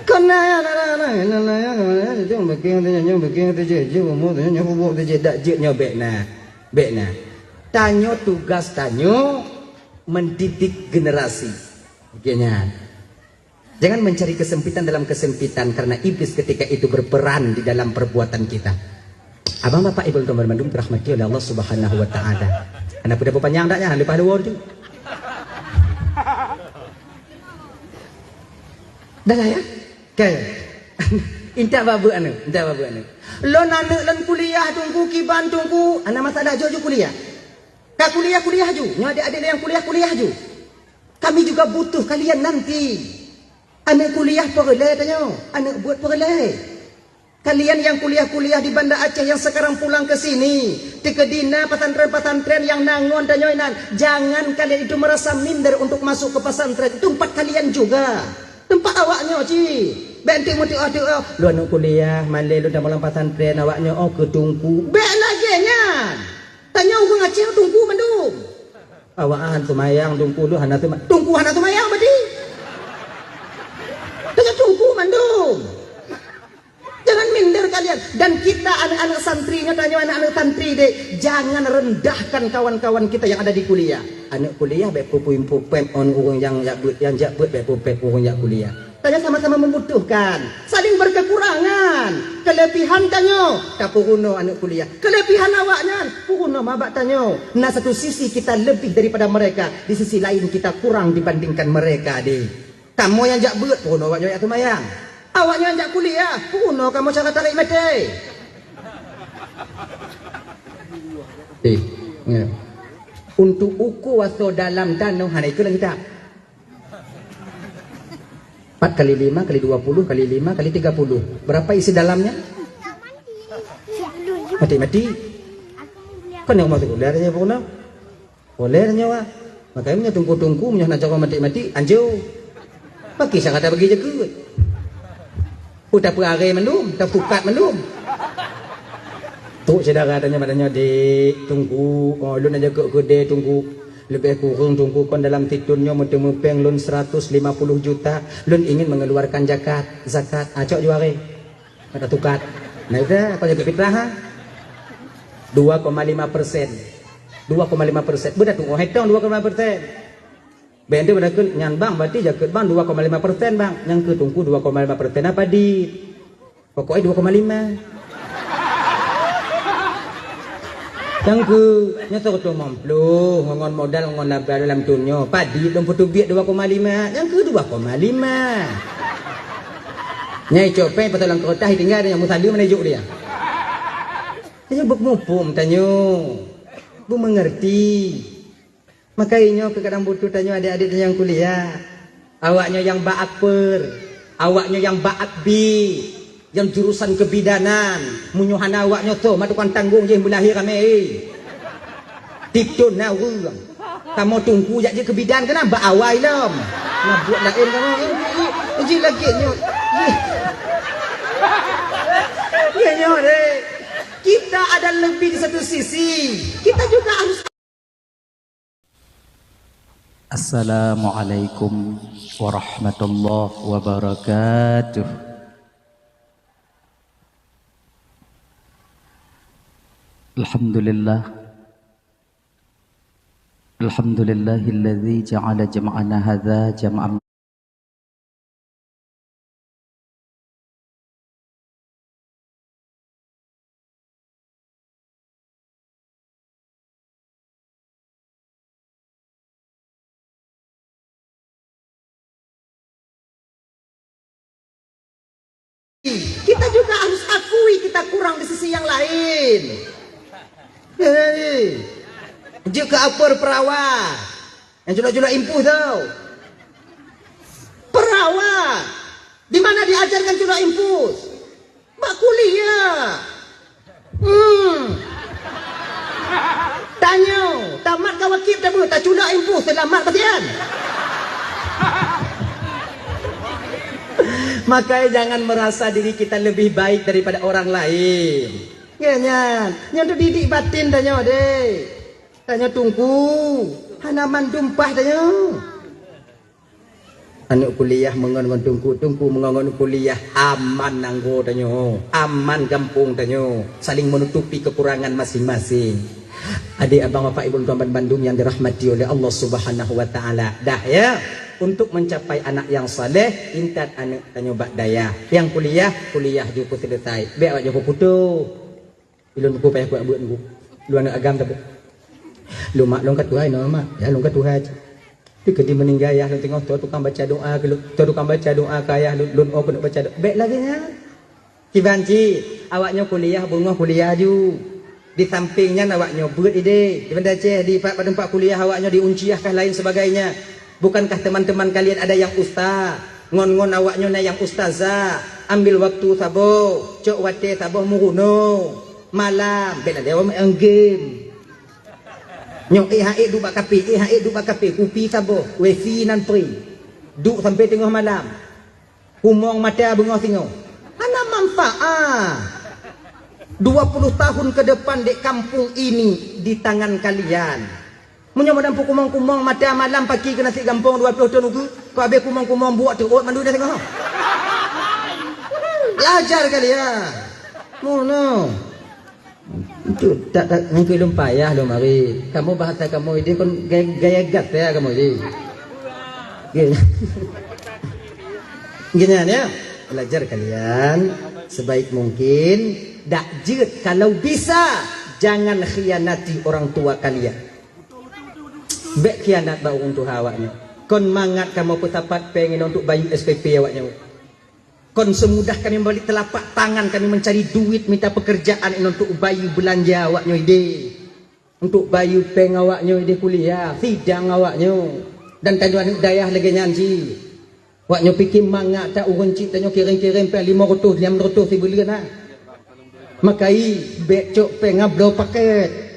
Kena ya jom beking tu je umur tu nyo bubuk tu je dak je nyo bekna. Tanyo tugas tanyo mendidik generasi. Begini. Jangan mencari kesempitan dalam kesempitan karena iblis ketika itu berperan di dalam perbuatan kita. Abang bapak ibu tuan bermandung dirahmati oleh Allah Subhanahu wa taala. Anak budak panjang daknya lepas 2 hari. Dah lah ya. Okey. Intak babu anu. Lo anak lan kuliah tunggu kiban tunggu. Anak masalah jojo kuliah. Kak kuliah ju. Nyo adik-adik yang kuliah ju. Kami juga butuh kalian nanti. Anak kuliah perleh tanya, anak buat perleh. Kalian yang kuliah di Banda Aceh yang sekarang pulang ke sini, di kedina pesantren-pesantren yang nangon tanya inan, jangan kalian itu merasa minder untuk masuk ke pesantren. Tempat kalian juga, tempat awaknya ci. Bentik muti lu anak kuliah, malai lu dah malam pesantren awaknya ke tungku. Bek lagi nya. Tanya orang Aceh tungku mandung. Awakan tumayang tungku lu hana tumayang berarti. Tunggu mandung. Jangan minder kalian. Dan kita anak-anak santrinya tanya anak-anak santri deh, jangan rendahkan kawan-kawan kita yang ada di kuliah. Anak kuliah baik pupim on orang yang jakbut baik pupim orang yang kuliah. Tanya sama-sama membutuhkan, saling berkekurangan. Kelebihan tanya, tak puruno anak kuliah. Kelebihan awaknya, puruno mabak tanya. Nah satu sisi kita lebih daripada mereka, di sisi lain kita kurang dibandingkan mereka deh. Kamu yang jak beut pun awaknya yang tumayang. Awaknya yang jak kuliah pun kamu cara tarik mete. Ya. Untuk uku waso dalam tanah hana itu lagi tak. 4 kali 5 kali 20 kali 5 kali 30. Berapa isi dalamnya? Mati. Kan yang masuk kuliah aja pun. Boleh nyawa. Makanya tunggu-tunggu punya nak cakap mati anjau. Bagi saya kata bagi je ke. Udah perare mendum, dah pukat mendum. Tu saudara tanya dek tunggu, lu nak jaga ke tunggu. Lebih kurang tunggu kon dalam titunnya mempeng lun 150 juta, lun ingin mengeluarkan zakat. Acok juare. Kata tukat. Nah udah kau jaga fitrah ha. 2,5%. Budak tunggu hetong 2,5%. Benda berakun nyan bang berarti jaket bang 2,5% bang. Yang ke tungku 2,5% apa di? Pokoknya 2,5. Yang ke nyata ketua mamplu ngon modal ngon laba dalam tunyo. Padi belum putu biak 2,5. Yang ke 2,5. Nyai cope patalang kota tinggal yang musalim menuju dia. Tanya buk mupum tanyo. Bu mengerti. Makanya ke kadang butuh tanya adik-adik yang kuliah. Awaknya yang ba'akper. Awaknya yang baat bi, yang jurusan kebidanan, munyuhan awaknya tu madukan tanggung je belahir kami. Tidur na urang. Kamu tunggu je kebidan kena ba awai lam. Nak buat lain kamu. Ji lagi nyo. Ya nyo deh. Kita ada lebih di satu sisi. Kita juga harus. Assalamualaikum warahmatullahi wabarakatuh. Alhamdulillahilladzi ja'ala jam'ana hadza jam'an Kita juga harus akui kita kurang di sisi yang lain. Jika apa perawa yang jula-jula impuh tau. Perawa di mana diajarkan jula impuh? Mak kuliah. Tanya, tamat kawakib tak boleh tak jula impuh selamat pasian. Makanya jangan merasa diri kita lebih baik daripada orang lain. Nyanyan, yang tu didik batin tanya deh. Tanya tunggu, hanaman tumpah tanya. Anak kuliah mengon tunggu mengon kuliah aman nanggo tanya. Aman kampung tanya. Saling menutupi kekurangan masing-masing. Adik abang bapak ibu tuan Bandung yang dirahmati oleh Allah Subhanahu wa taala. Dah ya. Untuk mencapai anak yang saleh, intat anak tanya bak daya. Yang kuliah juga selesai. Biar awak jauh putu. Ilun buku payah buat buku. Lu anak agam tak. Lu mak long kat Tuhan no mak. Ya long kat Tuhan. Tu kedi meninggal ya lu tengok tu tukang baca doa ke lu. Tu tukang baca doa ke ayah lu oh kena baca doa. Baik lagi nya. Kibanci, awaknya kuliah bunga kuliah ju. Di sampingnya awaknya buat ide. Di benda ceh di tempat kuliah awaknya diunciahkah lain sebagainya. Bukankah teman-teman kalian ada yang ustaz? Ngon-ngon awaknya na yang ustazah. Ambil waktu sabo, cok wate sabo muruno. Malam, bela dewa main game. Nyok duk kape, kupi sabo, wifi nan free. Duk sampai tengah malam. Kumong mata bengah tengok. Mana manfaat? 20 tahun ke depan di kampung ini di tangan kalian. Munya madam kumong-kumong mata malam pagi ke nasi gampong 20 tahun ugu. Kau habis kumong-kumong buat teruk mandu dah tengok. Belajar kali ya. No. Itu tak ngangkui lum payah lum mari. Kamu bahasa kamu ini kon gaya gat ya kamu ini. Gini ya. Belajar kalian sebaik mungkin. Dak jut kalau bisa jangan khianati orang tua kalian. Bek khianat bau untuk awaknya. Kon mangat kamu petapat pengen untuk bayu SPP awaknya. Kon semudah kami balik telapak tangan kami mencari duit minta pekerjaan untuk bayu belanja awaknya ide. Untuk bayu peng awaknya ide kuliah, sidang awaknya. Dan tajuan dayah lagi nyanji. Awaknya fikir mangat tak urun cik tanya kirim-kirim pe 500 600 sebulan nah. Makai bek cok peng ngablo paket.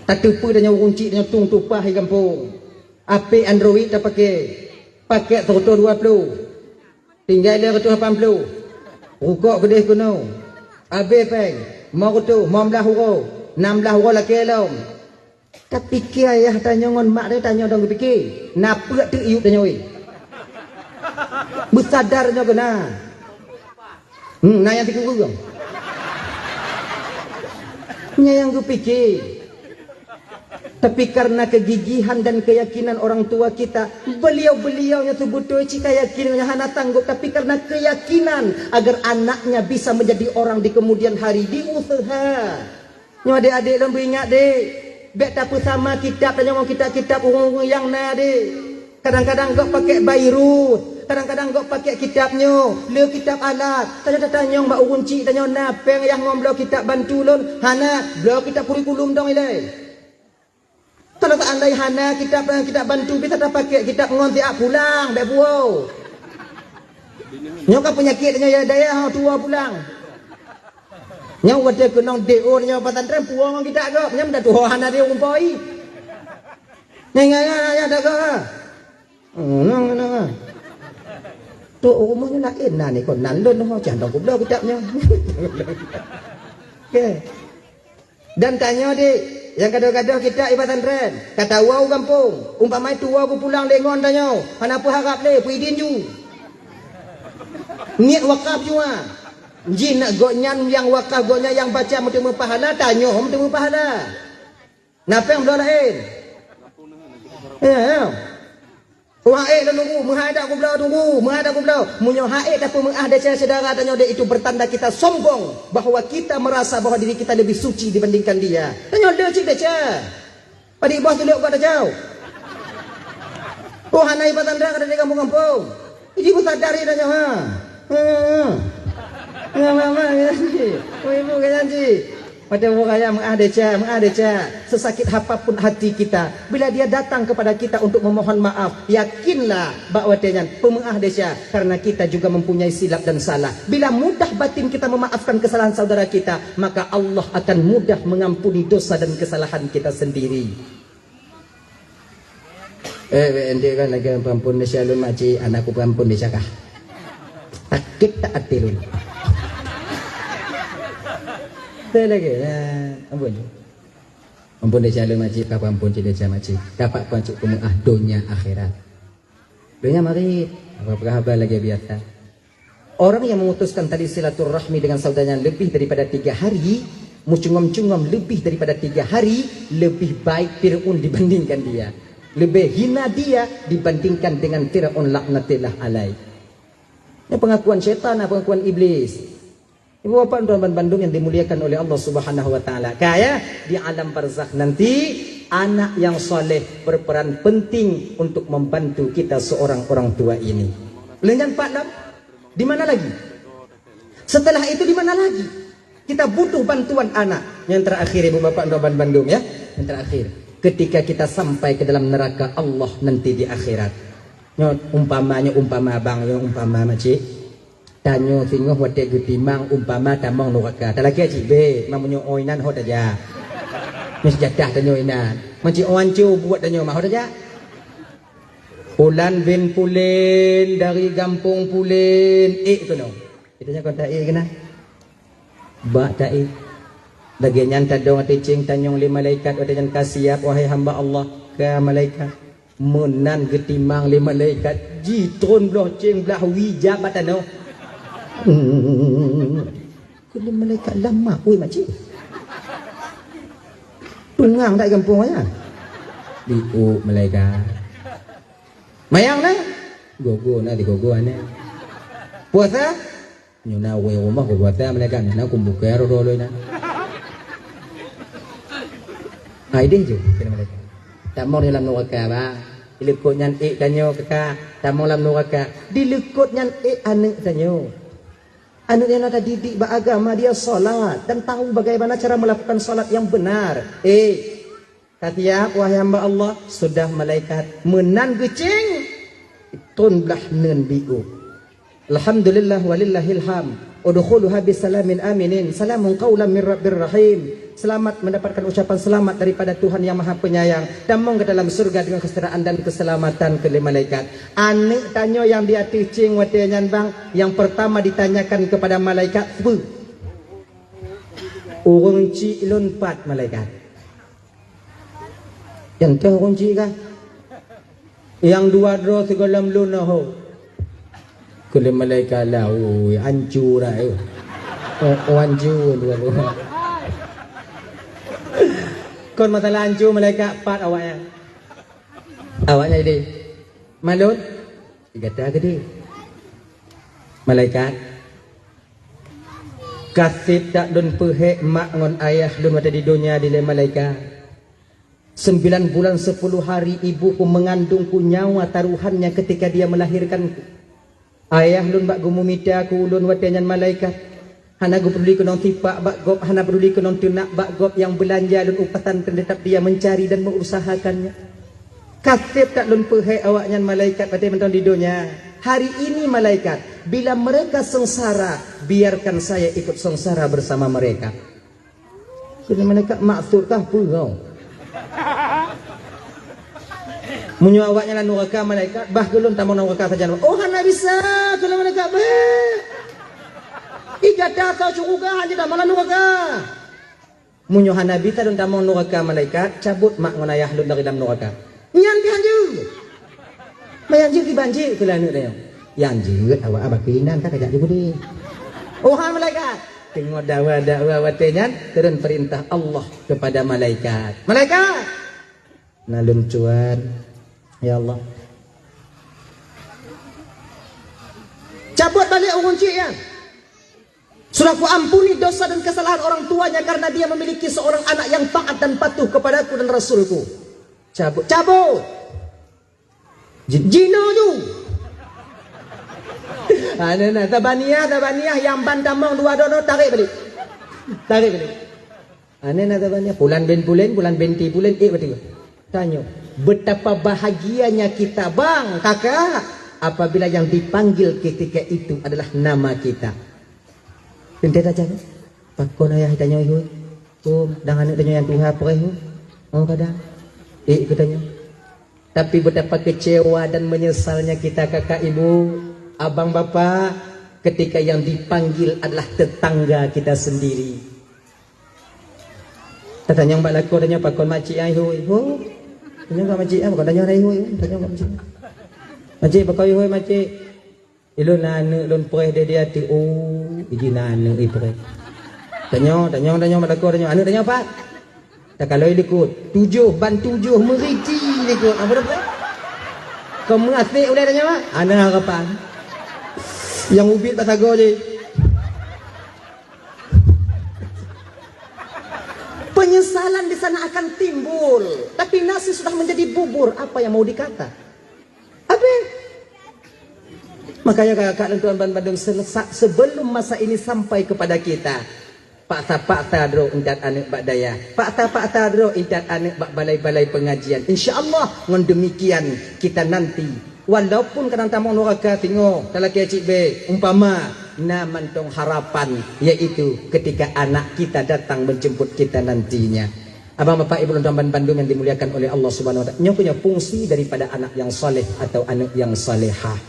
Tak tupu dan yang kunci dan tung tupah di kampung. HP Android tak pakai 120. Tinggal dia 180. Rukuk gede kuno. Abe peng. Mau tu, mau belah huruf. 16 huruf laki alam. Tak fikir ayah tanya ngon mak dia tanya dong fikir. Napa tu iu tanya oi. Bersadarnya kena. Nah yang fikir gua. Yang gue pikir. Tapi karena kegigihan dan keyakinan orang tua kita, beliau-beliaunya tu betul cika yakinnya hana tangguh, tapi karena keyakinan agar anaknya bisa menjadi orang di kemudian hari, diusaha. Nyo adik-adik lembu ingat dek, bek tak sama kitab dan ngomong kitab urung yang na dek. Kadang-kadang gak pakai bairut, kadang-kadang gak pakai kitabnya, le kitab alat. Tanya-tanya mbak urun cik tanya napeng yang ngomblo kitab bantulun, hana beliau kitab kurikulum dong ilai. Kalau tak andai hana kita bantu kita tak pakai kita ngonti pulang dak buau. Nyo ka penyakitnya ya daya tua pulang. Nyo wate kenong DO nyo patantren puang kita go. Nyo dah tua hana dia umpoi. Nengaya dak go. Nang. Tu umurnya lain nah ni kon nan lun ho candong kublo kitabnya. Okey. Dan tanya dik, yang kadang-kadang kita ibatan tren, kata wau kampung, umpamai tua aku pulang lengon tanya, kenapa harap le, puidin ju. Niat wakaf juga. Jin nak goknyan yang wakaf goknya yang baca bertemu pahala, tanya bertemu pahala. Napa yang belum lain? Ya. Wah dah nunggu, menghadap aku belau tunggu, menghadap aku belau. Munyo haid apa menghadap saudara tanya dia itu bertanda kita sombong bahawa kita merasa bahawa diri kita lebih suci dibandingkan dia. Tanya dia cik dah. Padi bos tu lihat kat jauh. Oh hanai patandra kada di kampung-kampung. Ibu sadari tanya ha. Mama ya sih. Oh ibu kan sih. Pada orang mengadeca sesakit apapun hati kita, bila dia datang kepada kita untuk memohon maaf, yakinlah bahawa dia pemengadeca karena kita juga mempunyai silap dan salah. Bila mudah batin kita memaafkan kesalahan saudara kita, maka Allah akan mudah mengampuni dosa dan kesalahan kita sendiri. Ente kan lagi perampun Malaysia lun makcik, anakku perampun Malaysia kah? Takut tak hati lun. Saya lagi, ampun dia calon makcik, kapa ampun dia calon makcik, dapat kuancik pemuah dunia akhirat. Dunia mari, apa kabar lagi biasa. Orang yang memutuskan tali silaturahmi dengan saudaranya lebih daripada 3 hari, mucungom-cungom lebih daripada 3 hari, lebih baik Fir'aun dibandingkan dia. Lebih hina dia dibandingkan dengan Fir'aun laknatillah alaih. Ini pengakuan syaitan, pengakuan iblis. Ibu bapak dan Bandung yang dimuliakan oleh Allah Subhanahu wa taala. Kaya di alam barzakh nanti anak yang soleh berperan penting untuk membantu kita seorang orang tua ini. Lengan Pak Lam, di mana lagi? Setelah itu di mana lagi? Kita butuh bantuan anak. Yang terakhir ibu bapak dan Bandung ya. Yang terakhir, ketika kita sampai ke dalam neraka Allah nanti di akhirat. Umpama abang, umpama makcik. Tanyo singoh wate gutimang umpama tamang neraka. Talaki cik be, mamunyo oinan hot aja. Mes jadah tanyo inan. Macik oancu buat tanyo mah hot aja. Pulan bin Pulen dari Gampung Pulen. Kono. Itanya kon tai kena. Ba tai. Bagian tadong ticing tanyong 5 malaikat wadajan kasiap wahai hamba Allah ke malaikat. Menan getimang 5 malaikat jitron belah cing belah wijab batano. Kena malaikat lama oi makcik. Tungang tak kampung aja. Diu malaikat. Mayang na. Gogo na di gogo ane. Puasa? Nyuna we rumah go puasa malaikat na kumbuka rolo na. Ai deh je kena malaikat. Tak mau dalam neraka ba. Dilekut nyan tanyo kakak. Tak mau dalam neraka. Dilekut nyan anak tanyo. Anak yang ada didik beragama dia solat dan tahu bagaimana cara melakukan solat yang benar. Kata wahai hamba Allah, sudah malaikat menan gecing tun belah nen biu. Alhamdulillah walillahil ham. Udkhuluha bisalamin aminin. Salamun qaulan min rabbir rahim. Selamat mendapatkan ucapan selamat daripada Tuhan yang Maha Penyayang. Damang ke dalam surga dengan kesejahteraan dan keselamatan ke malaikat. Anak tanya yang dia teaching watianyan bang. Yang pertama ditanyakan kepada malaikat. Urung cik lonpat malaikat. Yang tu urung cik kah? Yang dua dro segolam lunaho. Kule malaikat lah, hancur lah. Hancur dua-dua. Kon masalah hancur malaikat 4 awaknya. Awaknya jadi malut. Kata gede. Malaikat kasih tak don pehek mak ngon ayah don ada di dunia di malaikat. 9 bulan 10 hari ibuku mengandungku nyawa taruhannya ketika dia melahirkanku. Ayah lun bak gumumita ku ulun watanyan malaikat. Hana gu peduli ke non tipak bak gop, hana peduli ke non tunak bak gop yang belanja dan upatan terdekat dia mencari dan mengusahakannya. Kasih tak lun pehai awaknya malaikat pada menton di dunia. Hari ini malaikat, bila mereka sengsara, biarkan saya ikut sengsara bersama mereka. Jadi malaikat maksudkah purau? Munyo awaknya lan neraka malaikat, bah gelun tamu neraka saja. Oh hana bisa kalau malaikat bah. Igata kau cukup hanya dah malah neraka. Munyo hana bisa dan tamu neraka malaikat, cabut mak ngonayah lun dari dalam neraka. Nyan pihanju. Mayanju di banjir kula anu dia. Yanju awak abak pinan tak ajak jebudi. Oh han malaikat. Tengok dakwa watenya turun perintah Allah kepada malaikat. Malaikat. Nalun cuan. Ya Allah. Cabut balik kunci ya. Sudah ku ampuni dosa dan kesalahan orang tuanya karena dia memiliki seorang anak yang taat dan patuh kepadaku dan Rasulku. Cabut. Jino tu. Nah, tabaniyah yang bantamong dua dono tarik balik. Tabaniyah bulan benti bulan betul. Tanya, betapa bahagianya kita bang, kakak, apabila yang dipanggil ketika itu adalah nama kita. Pindah aja, pakon ayah tanya ibu, dengan tanya yang Tuhan perih, kadang, ikutanya. Tapi betapa kecewa dan menyesalnya kita kakak ibu, abang bapak, ketika yang dipanggil adalah tetangga kita sendiri. Tanya mbak laku, tanya pakon makcik ayah, tanya mbak makcik, pakon tanya ayah, tanya mbak makcik. Makcik pakon ayah, makcik. Ilun nana, ilun perih dia hati, iji nana, perih. Tanya mbak laku, tanya, anu tanya pak. Tak kalau ikut 7 merici ikut apa dah? Kau mengasih boleh tanya mak? Ana harapan. Yang ubit tak sago je. Penyesalan di sana akan timbul, tapi nasi sudah menjadi bubur. Apa yang mau dikata? Apa? Makanya kakak dan tuan Bandung sebelum masa ini sampai kepada kita. Paksa dro intat anak bak daya. Paksa dro intat anak bak balai-balai pengajian. InsyaAllah dengan demikian kita nanti. Walaupun kadang tamu neraka tengok. Kalau kecik be umpama na mantong harapan. Yaitu ketika anak kita datang menjemput kita nantinya. Abang bapak ibu dan Bandung yang dimuliakan oleh Allah Subhanahu Wa Taala. Ini punya fungsi daripada anak yang saleh atau anak yang salehah.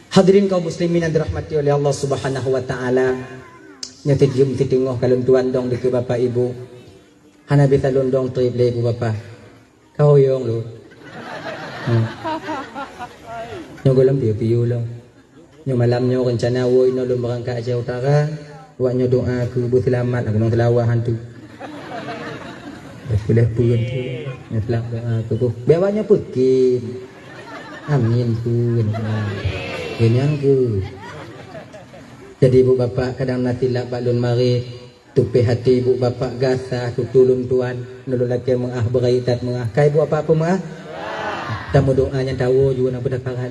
Hadirin kaum muslimin yang dirahmati oleh Allah Subhanahu Wa Taala. Nyata jum tengok kalau tuan dong dekat bapak ibu. Hana bisa londong trip le ibu bapak. Kau yong lu. Nyo golam piu lo. Nyo malam nyo rencana woi no lu berangkat Aceh Utara. Buat nyo doa aku bu selamat aku nong selawah hantu. Boleh pun tu. Nyo selamat doa aku bu. Biawanya pergi. Amin pun. Kenyang ku. Jadi ibu bapak kadang nanti lah balun mari tupi hati ibu bapak gasa aku tulun tuan nulun laki mengah beraitat mengah kai ibu apa mengah tamu doanya tahu juga nak berdakwah